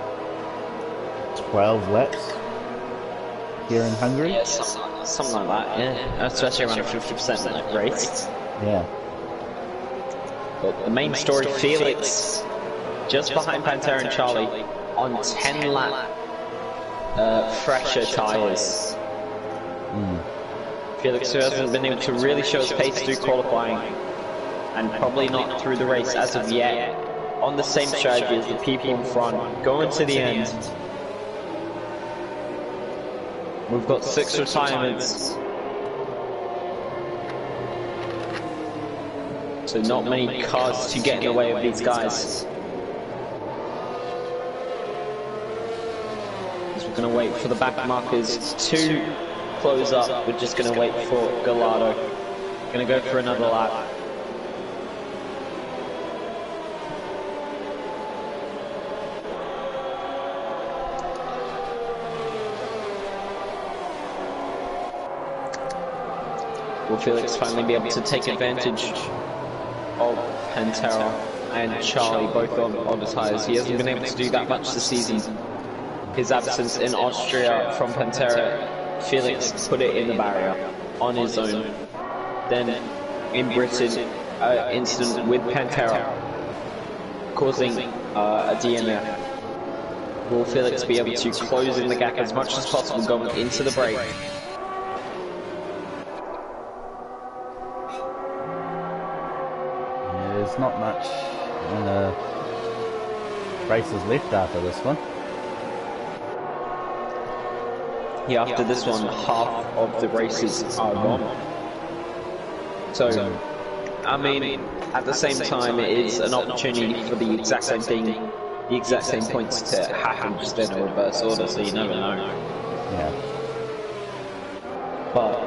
12 laps here in Hungary. Yeah, something like that, yeah. Especially around a 50% race. Yeah. But the main story, Felix, just behind Pantera and Charlie, on 10 lap fresher tyres. Felix, who hasn't been able to really show his pace through qualifying, and probably not through the race as of yet, on the same strategy as the people in front, going to the end. We've got 6 retirements. So not many cars to get in the way of these guys. So we're going to wait for the back markers to close up. We're just going to wait for Gallardo. Going to go for another lap. Will Felix finally be able to take advantage of Pantera and Charlie both on the tyres? He hasn't been able to do that much this season. His absence in Austria from Pantera, Felix put it in the barrier on his own. Then in Britain, incident with Pantera causing a DNF. Will Felix be able to close in the gap as much as possible going into the break? There's not much races left after this one. Yeah, after this one, half of the races are gone. So, I mean, at the same time, it is an opportunity for the exact same thing, the exact same points to happen just in a reverse order, so you never know. Yeah. But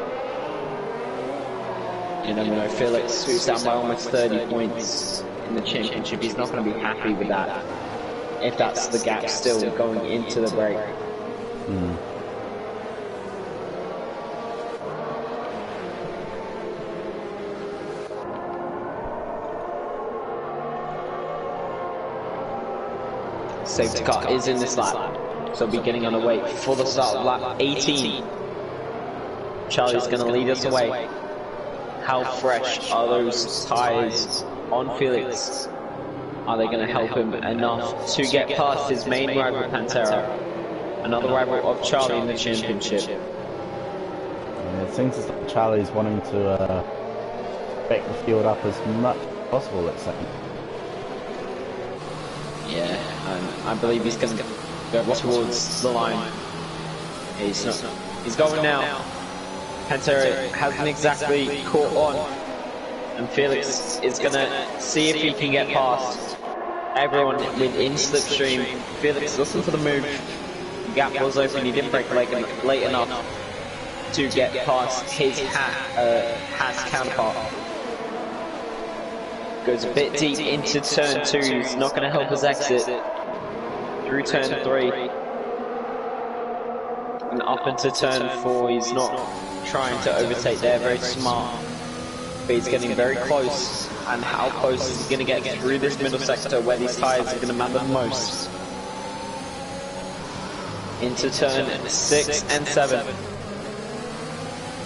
you never know. Felix, who's down by almost 30 points in the championship, he's not going to be happy with that. If that's the gap still going into the break. Safety car is in this lap, so we'll be getting on the way for the start of lap 18. Charlie's going to lead us away. How fresh are those tyres on Felix? Are they going to help him enough to get past his main rival Pantera? Another rival of Charlie in the championship. Yeah, it seems as though Charlie's wanting to back the field up as much as possible, let's say. Yeah, I believe he's going to go towards the line. He's not. He's going now. Pantera hasn't exactly caught on, and Felix is going to see if he can get past everyone within slipstream. Felix, listen for the move. The gap was open, he didn't break late enough to get past his Haas counterpart. Goes a bit deep into turn 2, he's not going to help us exit. Through turn 3. And up into turn 4, he's not trying to overtake there, very smart. But he's getting very close. And how close is he going to get through this middle sector where these tyres are going to matter the most? Into turn 6 and 7.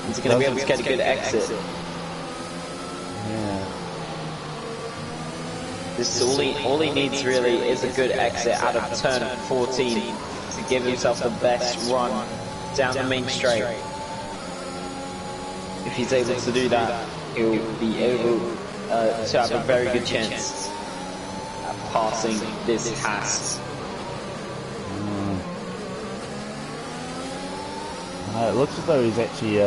He's going to be able to get a good exit. Yeah. This all he needs really is a good exit out of turn 14 to give himself the best run down the main straight. If he's able to do that, he'll be able to have a very good chance at passing this Haas. It looks as though he's actually,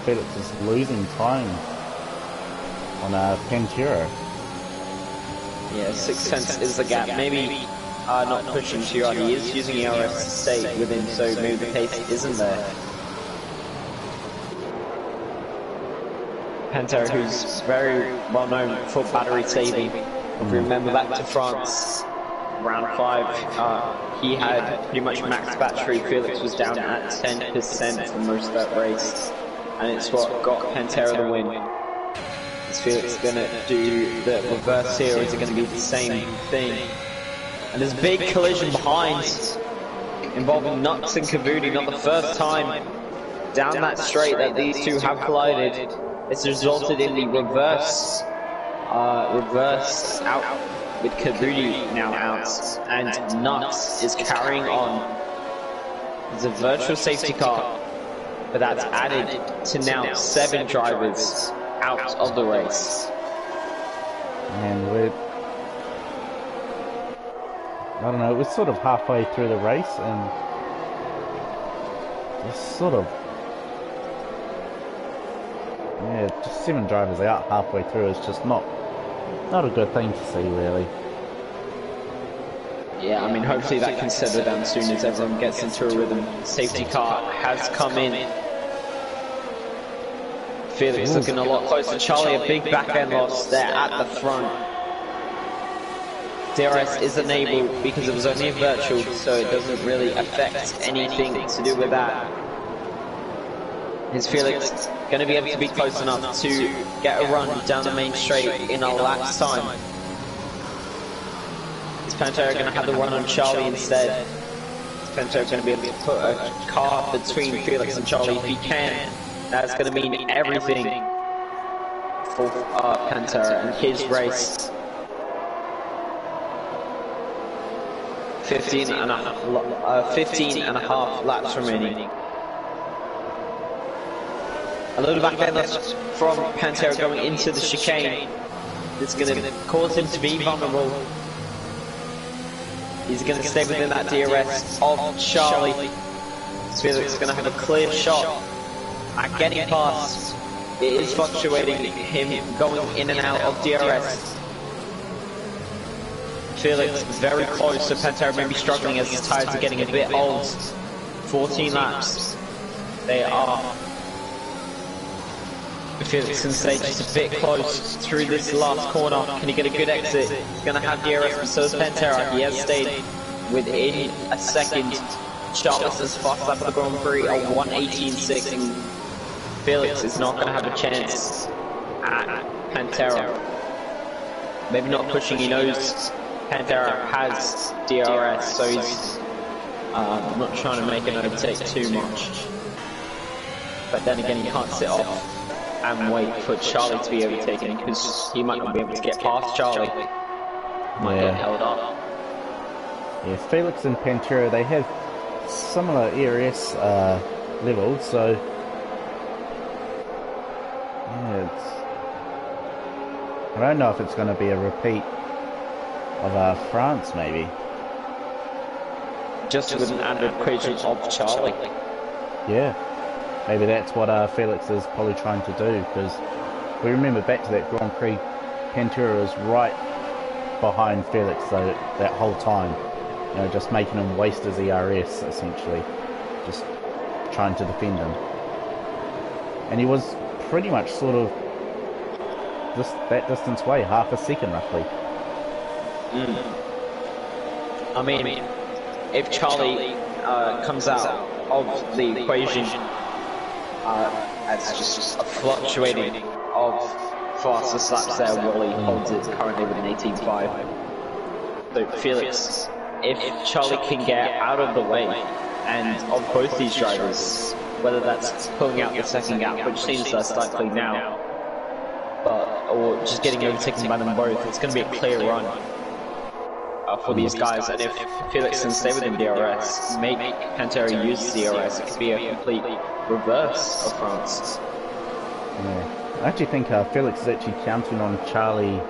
Felix is losing time on Pantera. Yeah, 6 tenths is the gap. Maybe not pushing too hard. He is using ERS to stay with him, so maybe the pace isn't there. Pantera, who's very well known for battery saving. If we remember back to France, round 5, he had pretty much max battery. Felix was down at 10% for most of that race, and it's what got Pantera the win. Is Felix gonna do the reverse here, or is it gonna be the same thing? And there's a big collision behind, involving Nux and Caboodie, not the first time down that straight that these two have collided. It's resulted in the reverse out with Caboodie now out, and Nux is carrying on. There's a virtual safety car, but that's added to now 7 drivers out of the race. And I don't know, it was sort of halfway through the race, and just sort of, yeah, just 7 drivers out halfway through is just not a good thing to see, really. Yeah, I mean, hopefully that can settle down soon as everyone gets into a rhythm. Safety car has come in. Felix looking a lot closer. Charlie, a big back end loss there at the front. DRS is enabled because it was only a virtual, so it doesn't really affect anything to do with that. Is Felix going to be able to be close enough to get a run down the main straight in a lap's time? Is Pantera going to have the run on Charlie instead? Is Pantera going to be able to put a car between Felix and Charlie? If he can, that's going to mean everything for Pantera and his race. 15 and a half laps remaining. A little back end from Pantera going into the chicane. It's going to cause him to be vulnerable. He's going to stay within that DRS of Charlie. Felix is going to have a clear shot at getting past. It is fluctuating, him going in and out of DRS. Felix very close to Pantera, maybe struggling as his tyres are getting a bit old. 14 laps. They are. Felix can stay just a bit close through this last corner. Can he get a good exit? He's going to have DRS, but so is Pantera. He has stayed within a second. Charles is fast lap of the Grand Prix at 1:18.6. Felix is not going to have a chance at Pantera. Maybe not pushing, he knows Pantera has DRS, so he's not trying to make an overtake too much. But then again, he can't sit off and wait for Charlie to be overtaken, because he might not be able to get past Charlie. Might get held up. Yeah, Felix and Pantera, they have similar ERS levels, so yeah, I don't know if it's going to be a repeat of France, maybe. Just with an added equation of Charlie. Yeah. Maybe that's what Felix is probably trying to do, because we remember back to that Grand Prix, Pantera was right behind Felix that whole time, you know, just making him waste his ERS essentially, just trying to defend him. And he was pretty much sort of that distance away, half a second roughly. I mean, if Charlie comes out of the equation, as just a fluctuating of fastest laps there, Wally holds it currently with an 18.5. So Felix, if Charlie can get out of the way, and of both these drivers, whether that's pulling out the second gap, which seems less likely now, but or just getting overtaken by them both, it's going to be a clear run for these guys. And if Felix can stay within DRS, make Pantera use DRS, it could be a complete reverse of France. Yeah, I actually think Felix is actually counting on Charlie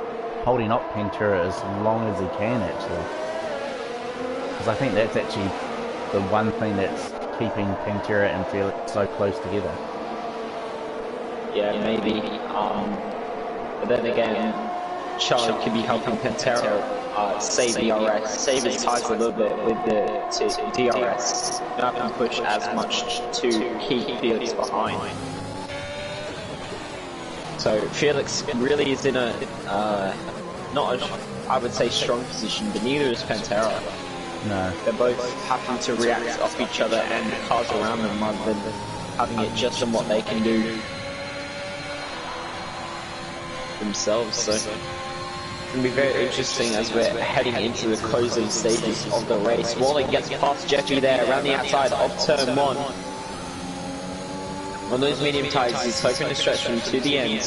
holding up Pantera as long as he can, actually. Because I think that's actually the one thing that's keeping Pantera and Felix so close together. Yeah, maybe. But then again, Charlie could be helping Pantera save DRS, save his tires a little bit with the DRS, not going to push as much to keep Felix behind. So Felix really is in a not a, I would say, strong position, but neither is Pantera. No. They're both having to react off each other and the cars around them rather than having it just on what they can do themselves. So it's going to be very interesting as we're heading into the closing stages of the race. Wally gets past Jeffy there around the outside of turn 1. On those medium tyres, he's hoping to stretch them to the end.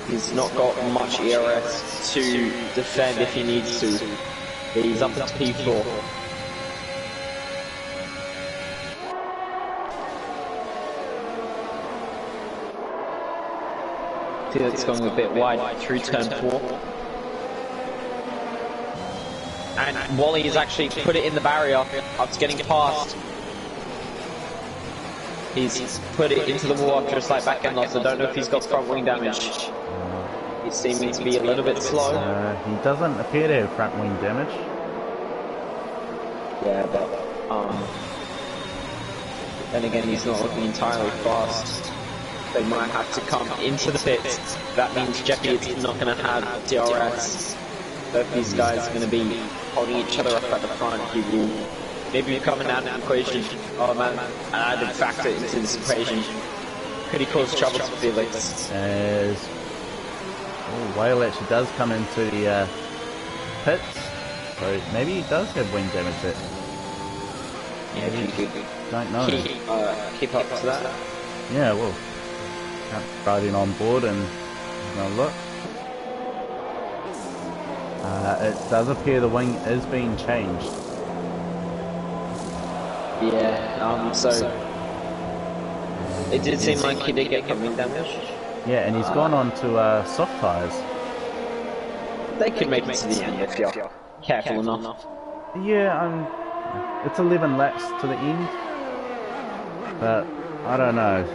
He's not got much ERS to defend if he needs to. But he's up at P4. Felix going a bit wide through turn 4. And Wally has actually put it in the barrier after getting past. He's put it into the wall after a slight back end loss. I don't know if he's got front wing damage. He's seeming to be a little bit slow. He doesn't appear to have front wing damage. Yeah, but then again, he's not looking entirely fast. They might have to come into the pits. That means Jeffy is not going to have DRS. Both these guys are going to be holding each other up at the front. He will maybe become an added equation. Oh man, an added factor into this equation. Could he cause trouble to Felix? As Whale actually does come into the pits, so maybe he does have wing damage there. Yeah, if you could don't know. Keep up to that. Yeah, well, riding on board and look. It does appear the wing is being changed. Yeah, so it did seem like he did get wing damage. Yeah, and he's gone on to soft tyres. They could make it to the end if you're careful enough. Yeah, it's 11 laps to the end, but I don't know.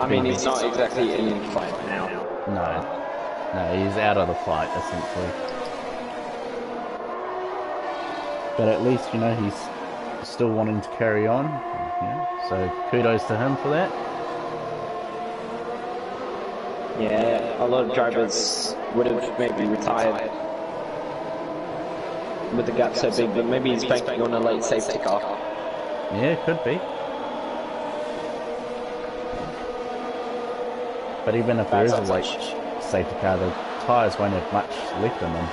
I mean, he's not exactly in the fight now. No, he's out of the fight essentially. But at least, he's still wanting to carry on. Yeah, so kudos to him for that. Yeah, a lot of drivers would have maybe retired with the gap so big, but maybe he's banking on a late safety car. Yeah, could be. But even if there is a late safety car, the tyres won't have much left in them.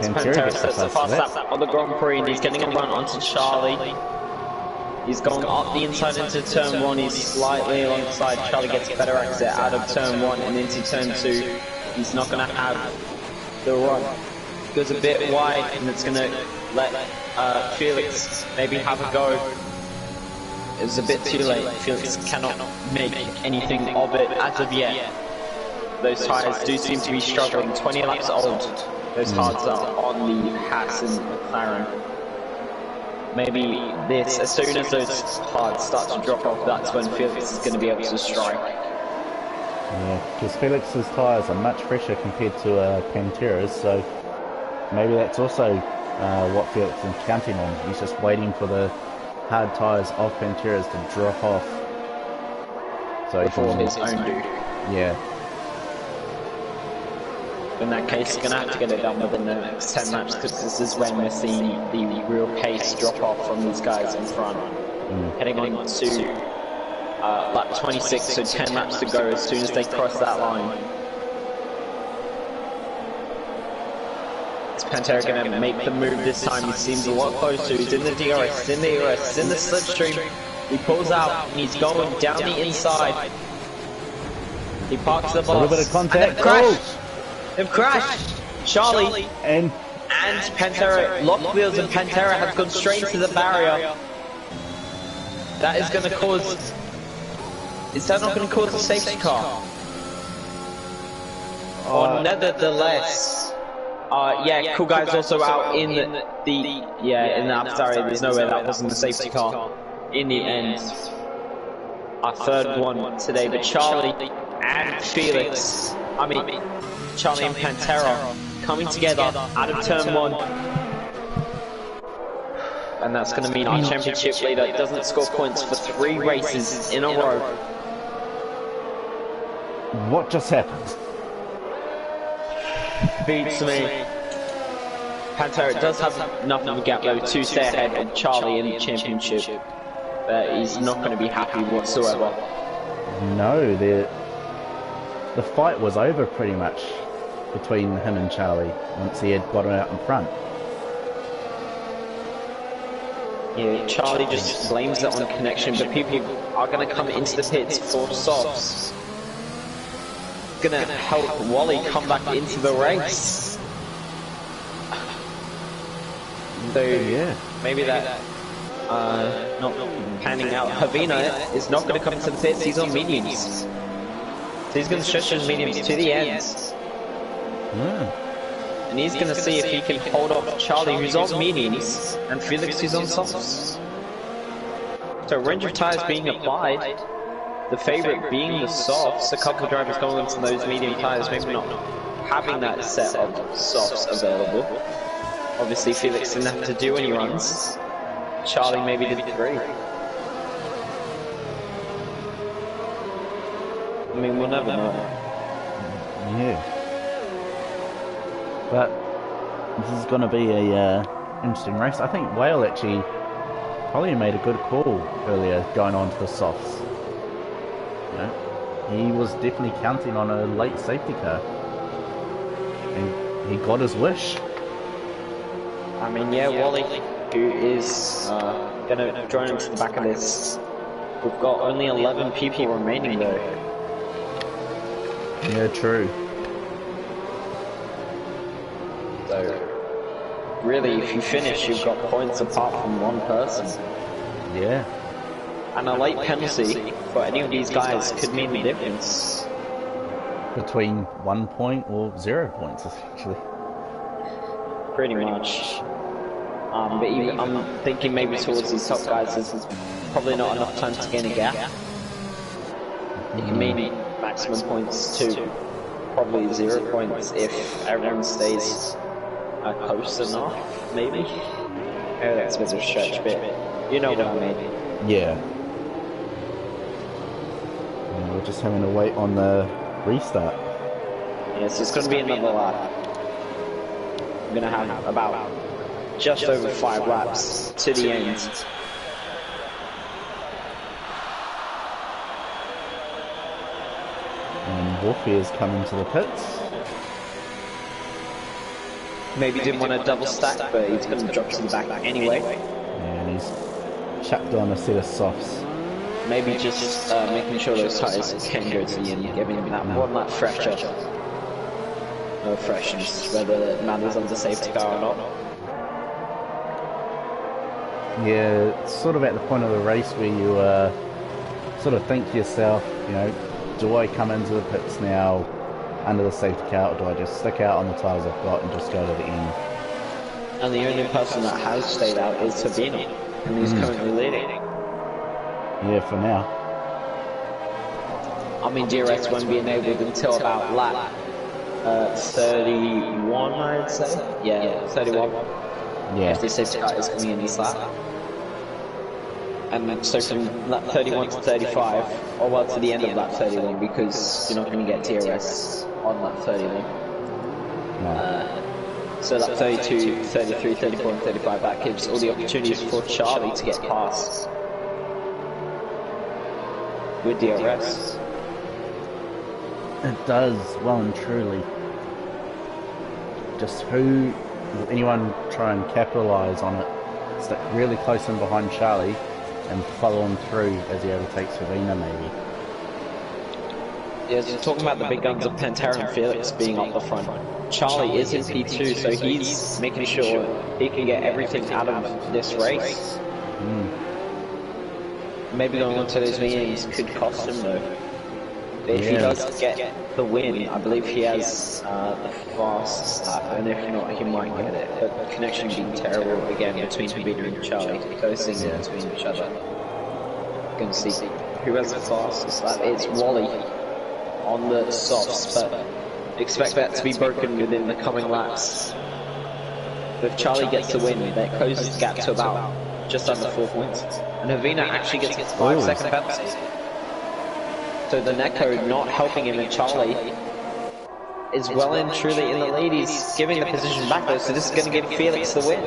Pantera gets the fast lap on the Grand Prix, and he's getting a run onto Charlie. He's gone up the inside into turn 1, he's slightly alongside. Charlie gets a better exit out of turn 1 and into turn 2. He's not going to have the run. Goes a bit wide, and it's going to let Felix maybe have a go. It's a bit too late. Felix cannot make anything of it as of yet. Those tyres do seem to be struggling. 20 laps old. Those hards are on the Haas and McLaren. Maybe this, as soon as those hards start to drop off, that's when Felix is going to be able to strike. Yeah, because Felix's tyres are much fresher compared to Pantera's, so maybe that's also what Felix is counting on. He's just waiting for the hard tyres of Pantera's to drop off. So before his own do. Yeah. In that case, he's going to have to get it done within the next 10 laps, because this is when we're seeing the real pace drop off from these guys in front. Heading on to lap 26, so 10 laps to go as soon as they cross that line. Is Pantera going to make the move this time? He seems a lot closer. He's in the DRS, he's in the ERS, he's in the slipstream. He pulls out and he's going down the inside. He parks the A little box. bit of contact. They've crashed. Charlie And Pantera, lock wheels and Pantera have gone straight to the barrier. That is going to cause... Is that not going to cause a safety car? Or nevertheless... yeah, Cool Guy's also out in in the AlphaTauri. There's no way that wasn't a safety car. In the end, our third one today, but Charlie and Felix, Charlie and Pantera coming together out of turn 1. And that's going to mean our championship leader doesn't score points for 3 races in a row. what just happened? Beats me. Pantera does have enough of a gap though to stay ahead of Charlie in the championship. But he's not going to be happy whatsoever. No, the fight was over pretty much between him and Charlie once he had got him out in front. Yeah, Charlie just blames it on connection, but people are going to come into the pits for softs. Going to help Wally come back into the race. So Yeah. maybe that not panning out. Havina is not going to come into the pits. He's on mediums. So he's going to stretch his mediums to the end. And he's going to see if he can hold off Charlie, who's on mediums, and Felix, who's on softs. So range of tyres being applied. The favourite being the softs. A couple of drivers going into those medium tyres, maybe not having that set of softs available. Obviously Felix didn't have to do any runs. Charlie maybe did 3. I mean, we'll never know. Yeah. But this is going to be a interesting race. I think Whale actually probably made a good call earlier going on to the softs. You know, he was definitely counting on a late safety car. And he got his wish. I mean, yeah, Wally, who is going to join into the back of this. We've got only 11 people remaining though. Yeah, true. So, really, if you finish, you've got points apart from one person. Yeah. And a late penalty for any of these guys could mean the difference. Between 1 point or 0 points, actually. Pretty much. But even, I'm thinking maybe towards these top guys, there's probably not enough time to gain a gap. You can maybe maximum points to probably 0 points if everyone stays close enough, maybe? Oh, that's a bit of a stretch, but you know what I mean. Yeah. And we're just having to wait on the restart. Yeah, so it's going to be another lap. We're going to have about just over 5 laps to the end. And Wolfie is coming to the pits. Maybe didn't want to double stack, but he's going to drop to the back anyway. And he's chucked on a set of softs. Maybe just making sure those tyres can go to the end, giving him that 1 lap fresher. No freshness, whether it matters on the safety car or not. Yeah, it's sort of at the point of the race where you sort of think to yourself, you know, do I come into the pits now under the safety car, or do I just stick out on the tyres I've got and just go to the end? And the only person that has stayed out is Sabino, and he's currently leading. Yeah, for now. I mean, DRS won't be enabled until about lap 31, I'd say. Yeah, 31. Yeah. If the safety car is coming in this lap. And then, so from lap 31 to 35, or well to the end of lap 31, because you're not going to get DRS on lap 31. No. So lap 32, 33, 34 and 35, that gives all the opportunities for Charlie to get past with DRS. It does, well and truly. Just will anyone try and capitalise on it? Stick really close in behind Charlie and follow him through as he overtakes Savina maybe. Yeah, so talking about the big guns of Pantera and Felix being up the front. Charlie is in P2, so he's making sure he can get everything out of this race. Maybe going on to those meetings could cost him though. But if he does get the win, I believe he has the fastest lap, and if not, he might get it. But the connection being terrible again between Habina and Charlie, coasting between each other. Gonna see who has the fastest lap. It's Wally on the softs, but expect that to be broken within the coming laps. If Charlie gets the win, that closes the gap to about just under 4 points. And Havina actually gets 5-second penalty. So the netcode not helping him, and Charlie is well and truly in the lead. He's giving the position back though, so this is going to give Felix the win,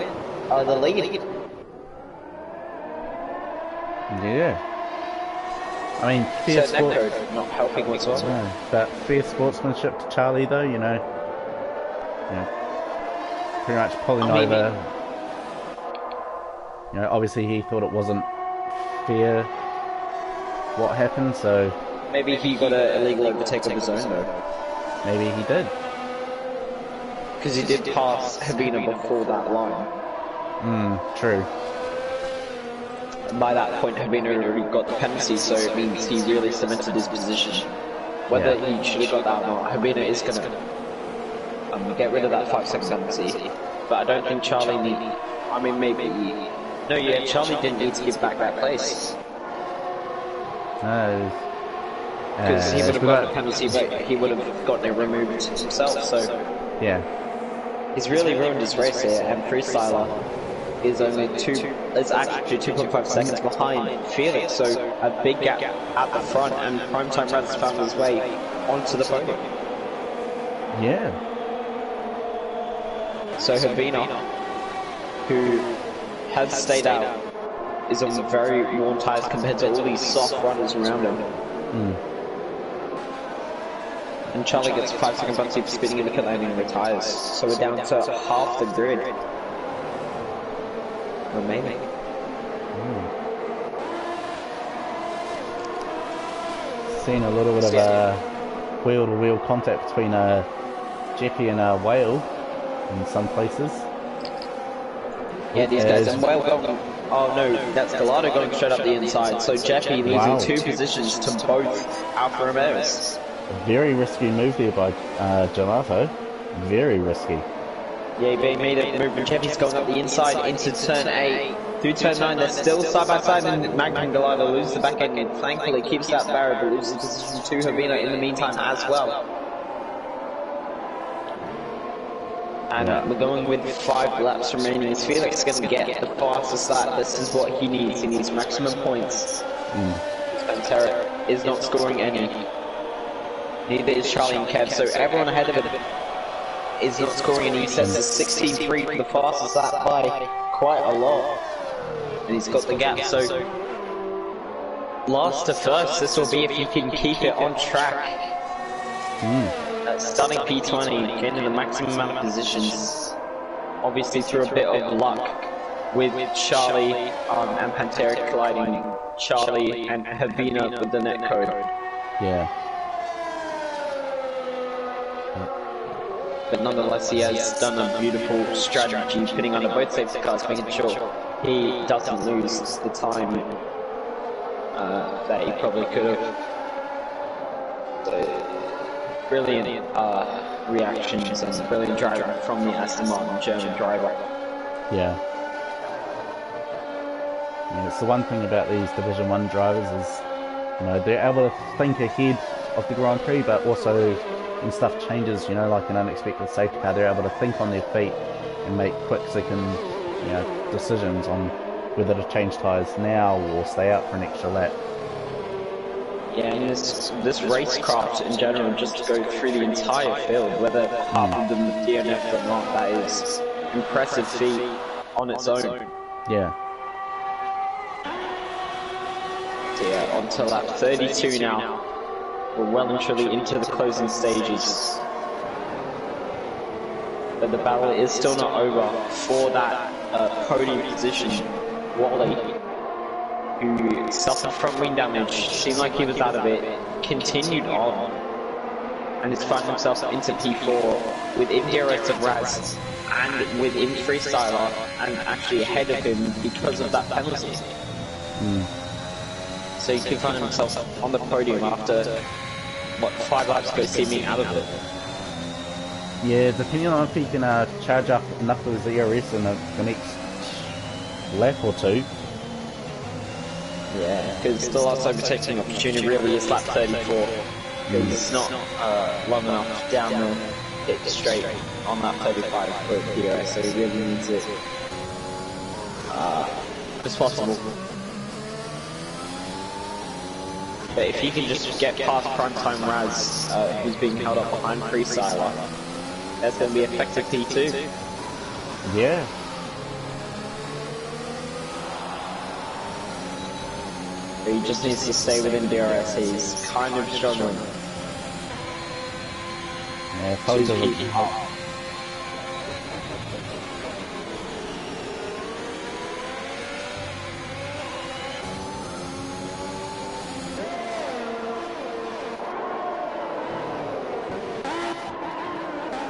the lead. Yeah. I mean, fair netcode not helping whatsoever. No, but fair sportsmanship to Charlie though, you know, pretty much pulling over. You know, obviously he thought it wasn't fair what happened, so maybe he got an illegal overtake of his own though. Maybe he did. Because he did pass Habina before that line. True. And by that point, Habina already got the penalty, so it means he really cemented his position. Whether he should have got that or not, Habina is going to get rid of that 5-second penalty. But I don't think Charlie I mean, maybe. No, yeah, Charlie didn't need to give back that place. No. Because he would have got a penalty, but he would have gotten it removed himself, so... Yeah. He's really ruined his race here, and Freestyler is only is actually 2.5 seconds behind Felix, so a big gap at the front, and Primetime Rad's found his way onto the podium. Yeah. So Habina, who has stayed out, is on very worn tyres compared to all these soft runners around him. And Charlie gets 5-second penalty for spinning in the pit lane and retires. So we're down to half the grid remaining. Seen a little bit of wheel-to-wheel contact between Jeppy and Whale in some places. Yeah, these guys, and Whale going... Oh no, that's Gallardo going straight up the inside, so Jeppy losing 2 positions to both Alfa Romeos. Very risky move there by Gelato. Very risky. Yeah, they made a move, and Jeppy's going up the inside into turn 8. Through turn 9, they're still side by side, and Magna and Gallardo lose the back end, and thankfully keeps that barrier, but loses position to Havina in the meantime as well. And we're going with 5 laps remaining. Is Felix going to get the fastest lap? This is what he needs. He needs maximum points. Pantera is not scoring any. Neither is Charlie and Kev, so everyone ahead of him is not scoring any. He sets a 16.3 for the fastest lap by quite a lot. And he's got the gap, so last to first, this will be if he can keep it on track. Starting P20, gaining the maximum amount of positions, obviously through a bit of luck with Charlie and Pantera colliding, Charlie and Havina with the netcode. Yeah. But nonetheless, he has done a beautiful strategy, putting under both safety cars, making sure he doesn't lose the time that he probably could have. Brilliant reactions and brilliant driving from the Aston Martin German driver. Yeah. It's the one thing about these Division 1 drivers is, you know, they're able to think ahead of the Grand Prix, but also when stuff changes, you know, like an unexpected safety car, they're able to think on their feet and make quick second, you know, decisions on whether to change tyres now or stay out for an extra lap. Yeah, and this racecraft in general just go through the entire field, whether half of them DNF or not. That is impressive feat on its own. Yeah. So yeah, on to lap 32 now. We're well and truly into the closing stages. But the battle is still not over for that podium position. Wally who suffered from wing damage, seemed like he was out of it, continued on, and has found himself into P4 within DRS of Raz and within Freestyler, and actually ahead of him because of that penalty. So he can find himself on the podium after, what, 5 laps ago seeming out of it. Yeah, depending on if he can charge up enough of his ERS in the next lap or two. Yeah, because the last overtaking opportunity really is lap 34. Because it's not long enough down the hit straight on that 35 for DRS, so he really needs it as possible. But if he can just get past Primetime Raz, who's being held up behind Freestyler, that's going to be effective P2. Yeah. But he just needs to stay within DRS, he's kind of struggling. Yeah, probably doesn't.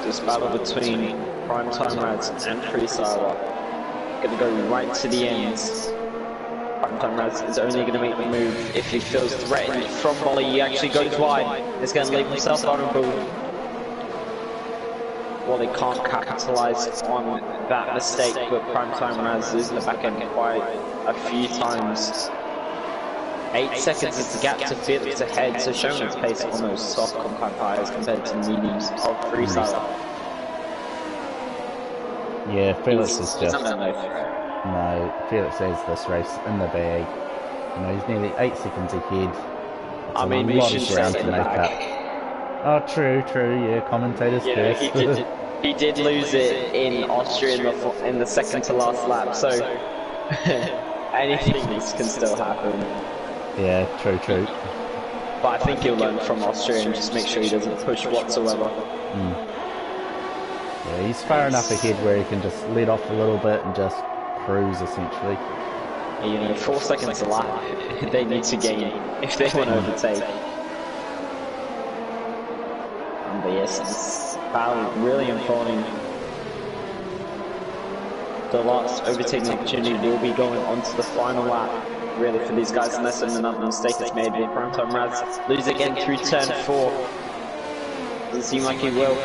This battle between Primetime Raz and Freestyler gonna go right to the end. Primetime Raz is only gonna make the move if he feels threatened from Molly. He actually goes wide. He's gonna leave himself vulnerable. Well, they can't capitalize on that mistake, but Primetime Raz is in the back end quite a few times. 8 seconds is the gap to Felix ahead, so showing its pace on those soft compact tires compared to mediums of Freestyler. Yeah, Felix is just... No, Felix has this race in the bag. You know, he's nearly 8 seconds ahead. It's I mean, we should say it back. Oh, true, yeah, commentators first. He did lose it in Austria in the second to last lap, so anything can still happen. Yeah, true. But I think he'll learn from Austria and just make sure he doesn't push whatsoever. Yeah, he's far enough ahead where he can just let off a little bit and just cruise, essentially. You know, 4 seconds a lap they need to gain if they want to overtake. But yes, this battle really unfolding. The last overtaking opportunity will be going on to the final lap, really, for these guys, unless another mistake is made. Will Primetime Raz lose again through turn 4? Doesn't seem like he will.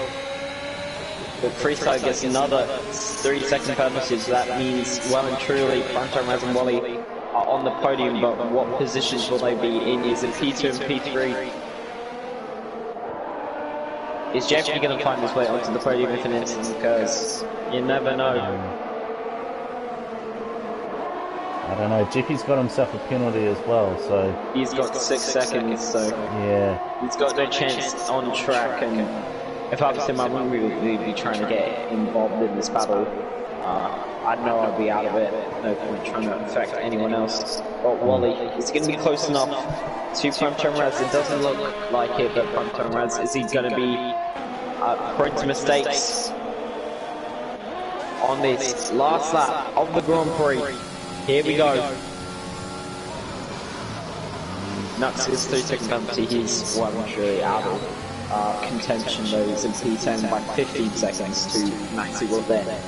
But Freestyle gets another 3-second penalty, so that means well and truly Primetime Raz and Wally are on the podium, but what positions will they be in? Is it P2 and P3? Is Jeffrey going to find his way onto the podium if an incident occurs? You never know. I don't know, Jeffy's got himself a penalty as well, so... He's got 6 seconds, so... Yeah. He's got no chance on track, and if I was him, I wouldn't really be trying to get involved in this battle. I know I'd be out of it, no point trying to affect anyone else. But Wally is going to be close enough to Primetime Raz. It doesn't look like it, but Primetime Raz, is he going to be prone to mistakes on this last lap of the Grand Prix? Here we go. Nuts is 3-second penalty. He's well and truly out of contention, though. He's in P10 by 15 seconds to Maxi Will there.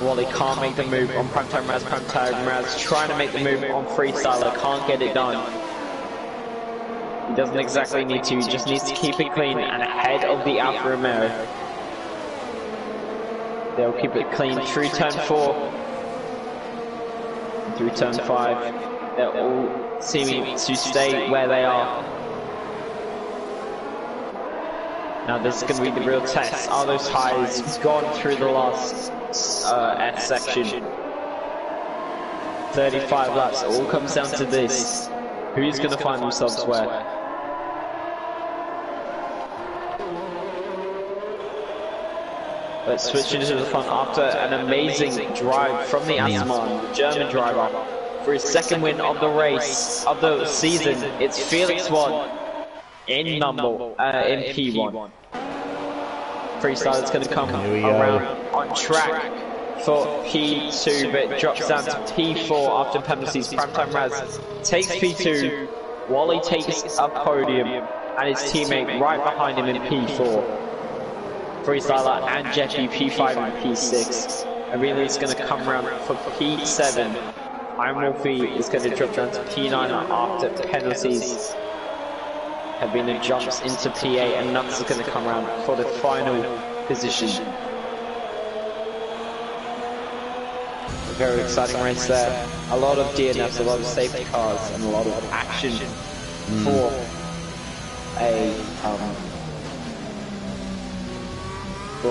Wally can't make the move on Primetime Raz. Primetime Raz trying to make the move on Freestyler, can't get it done. He doesn't exactly need to, he just needs to keep it clean and ahead of the Alfa Romeo. They'll keep it clean through turn 4, through turn 5. They're all seeming to stay where they are. Now this is going to be the real test. Are those highs gone through the last S section? 35 laps, it all comes down to this. Who's going to find themselves where? Let's switch into the front after an amazing drive from the Asman, the German driver, for his second win of the race, of the season. It's Felix One in P1. Freestyler's going to come around on track. for P2, but it drops down to P4 after penalties. Primetime Raz takes P2, Wally takes a podium, and his teammate right behind him in P4. Freestyler and Jeffy P5 and P6. Arena is going to come around for P7. Iron Wolfie is going to drop down to P9 after penalties have been the jumps into P8, and Nuts is going to come around for the final position. A very exciting race there. A lot of DNFs, a lot of safety cars, and a lot of action for a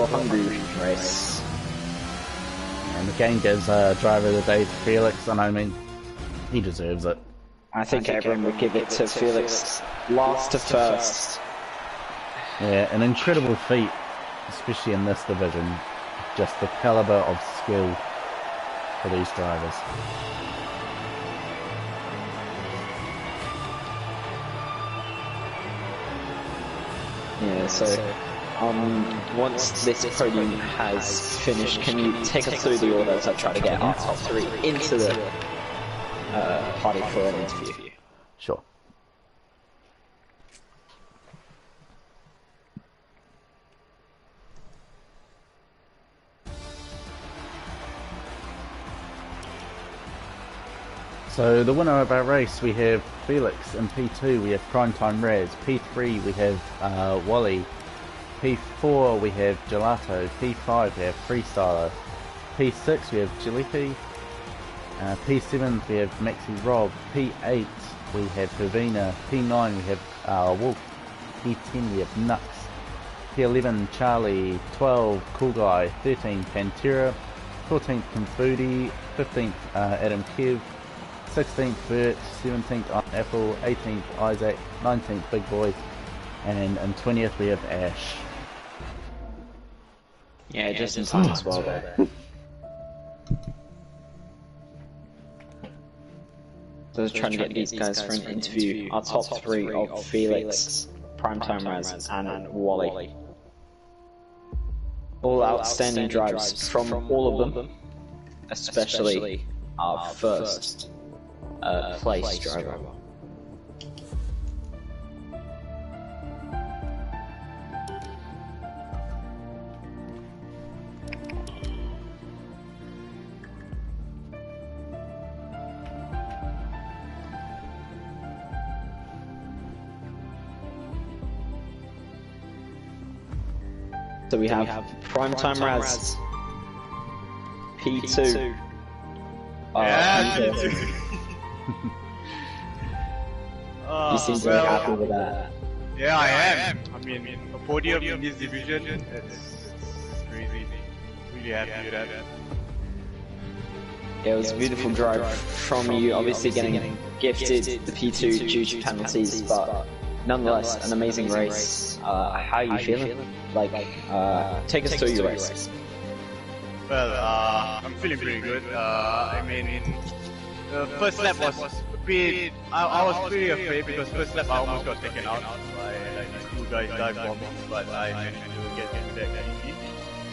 Hungary race. And the game gives driver of the day to Felix, and I mean, he deserves it. I think everyone would give it to Felix, last to first. Yeah, an incredible feat, especially in this division. Just the caliber of skill for these drivers. Yeah, so once this podium has finished, can you take us through the order as I try to get our top three into the party for an interview? Sure. So the winner of our race, we have Felix. In P2 we have Primetime Raz. P3 we have Wally. P4 we have Gelato. P5 we have Freestyler. P6 we have Gilepi. P7 we have Maxi Rob. P8 we have Hervina. P9 we have Wolf. P10 we have Nux. P11 Charlie. 12 Cool Guy. 13 Pantera. 14th Confoody. 15th Adam Kev. 16th Bert. 17th Apple. 18th Isaac. 19th Big Boy. And 20th we have Ash. Yeah, just in time as well there. So I was trying to get these guys for an interview. Our top three of Felix, Primetime Raz, and Wally. All outstanding drives from all of them, especially our first place driver. So we have Primetime Raz, P2. You seem very happy with that. Yeah, I am. I mean, a podium in this division, it's crazy. Really happy with that. Yeah, it was a beautiful drive from you, obviously getting gifted the P2 due to penalties, but nonetheless, an amazing race. How are you feeling? Take us through your race. Well, I'm feeling pretty good. I mean, the first lap was a bit... I was pretty afraid because first lap I almost got taken out by these two guys dive bombing, but I managed to get into that easy.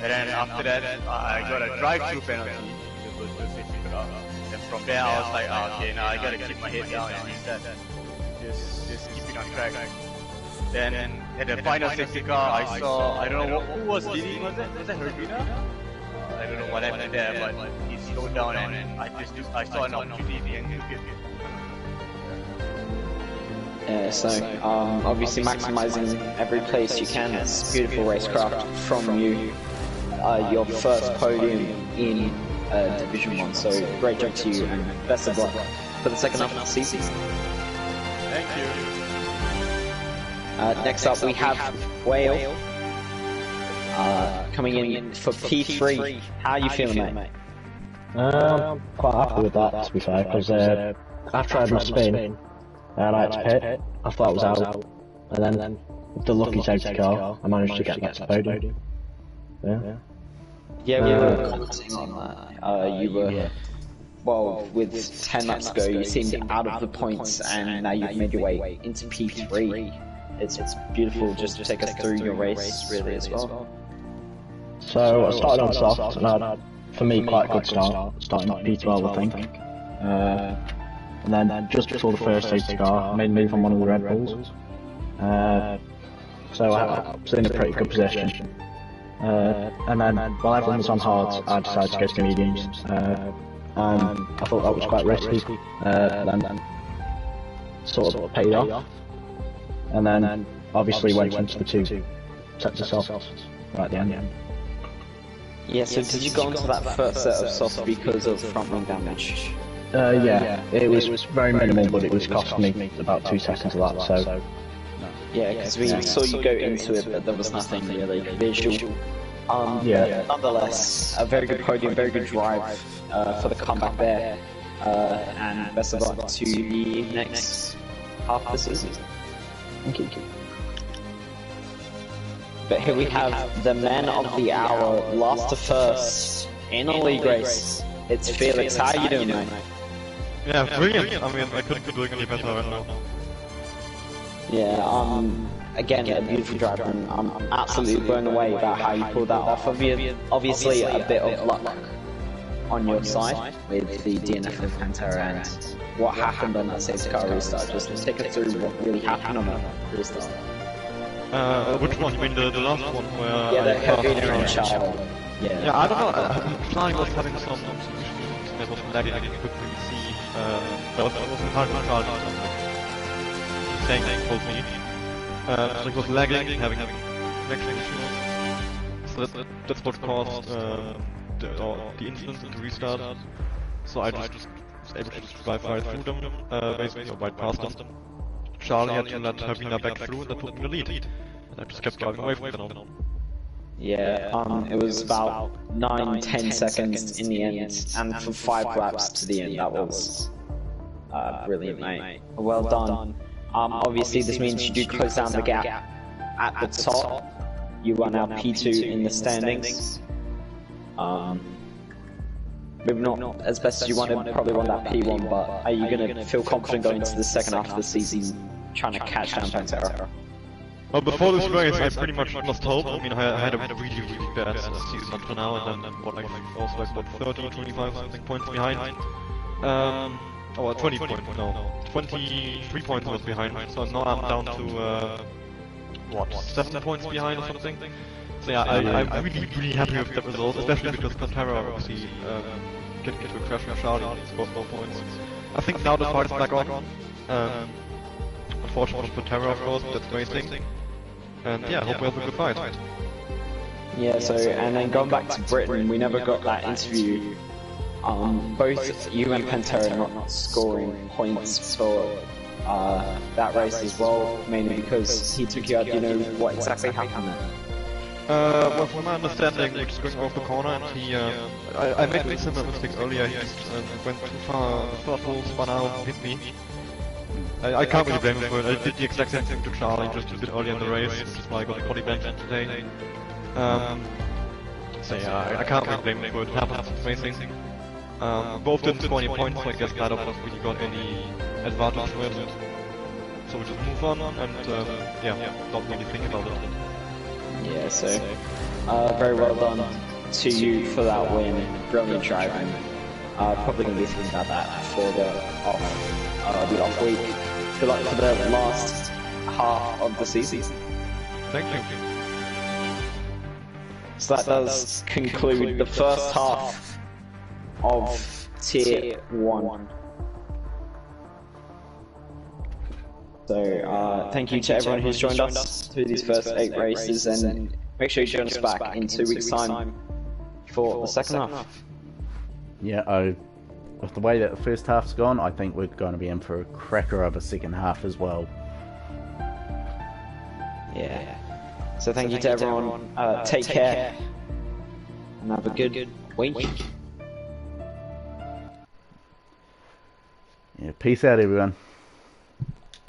And then after that, I got a drive-through penalty. And from there, I was like, okay, now I gotta keep my head down and reset. Just keep it on track. Then at the final safety car, I saw, I don't know who was leading, was that Hervina? I don't know what happened there, but he slowed down and I saw an opportunity and took it. Yeah, so obviously maximizing every place you can. It's beautiful racecraft from you. Your first podium in Division 1, so great job to you and best of luck for the second half of the season. Thank you. Next up we have Whale coming in for P3. How are you feeling, mate? Quite happy with that, to be fair, because after I had my spin and I had to pit, I thought I was out, and then with the lucky safety car, I managed to get back to podium. Yeah, we were commenting on that. You were, well, with 10 laps ago, you seemed out of the points, and now you've made your way into P3. It's beautiful. Just take us through your race, really, as well. So I started on soft, and I for me, quite a good start, starting at P12, I think. And then just before the first safety car, I made a move on one of the Red Bulls. So I was in a pretty good position. And then while everyone was on hards, I decided to go to mediums. And I thought that was quite risky. Then sort of paid off. And then obviously went into the two sets of softs right at the end. Yeah, so did you go into that first set of softs because of front wing damage? Yeah, it was very minimal, but it was costing me about 2 seconds of that, so... Yeah, because we saw you go into it, but there was nothing really visual. Nonetheless, a very good podium, very good drive for the comeback there, and best of luck to the next half of the season. Thank you. But here we have the man of the hour, last to first in a league race. It's Felix. How are you doing, mate? Yeah, brilliant. I mean, I couldn't be doing any better right now. Yeah, again, a beautiful drive, and I'm absolutely blown away about how you pulled that off. Obviously, a bit of luck on your side with the DNF of Pantera and what happened on that safety car restart. Just take us through what really happened on that restart. Which one? You mean the last one where? Yeah, the Helvetia and Charlotte. Yeah, I don't know. Charlie was having some issues. It was lagging. I couldn't really see. But it was hard with Charlie. Saying he told me. So it was lagging, having connection issues. So that's what caused the incident, the restart. So I just was able to just drive right through them, basically, or right past them. Charlie had to let Havina back through, and that put me in the lead. And I just kept driving away from them. Yeah, it was about 9-10 seconds in the end, and for 5 laps to the end. That was brilliant, mate. Well done. Obviously this means you do close down the gap at the top. You are now P2 in the standings. Maybe not as best as you wanted, probably want that P1, but are you going to feel confident going into the second half of the season trying to catch down Pantera? Well, before this race, I pretty much lost hope. I mean, I had a really bad season up to now, and then what, I was like, 30, 25 something points behind. 20 points, no. 23 points I was behind, so now I'm down to, 7 points behind or something. So yeah, I'm really happy with that result, especially because Pantera obviously getting into a crash with Charlie and scored 4 points. I think now the fight is back on. Unfortunately for Pantera, of course, but that's racing. And yeah, I hope we have a good fight. Yeah, so, and then going back to Britain, we never got that interview. Both you and Pantera not scoring points for that race as well, mainly because he took you out. Do you know what exactly happened there? Well, from my understanding, we're just going off the corner, and he, I made a similar mistake earlier. He just went too far, throttle, spun out, hit me. I can't really blame him for it. I did the exact same thing to Charlie just a bit earlier in the race, which is why I got the body bench today. So yeah, I can't really blame him for it. It happens, it's racing. Both didn't score any points, so I guess neither of us really got any advantage with it. So we just move on and yeah, don't really think about it. Yeah, so very well done to you for that win. Brilliant driving. Probably going to be thinking about that for the off week. Good luck for the last half of the season. Thank you. So that does conclude the first half of Tier 1. So thank you to everyone who's joined us through these first 8 races, and make sure you join us back in 2 weeks' time for the second half. Yeah, with the way that the first half's gone, I think we're going to be in for a cracker of a second half as well. Yeah. So thank you to everyone. Take care and have a good week. Yeah, peace out, everyone.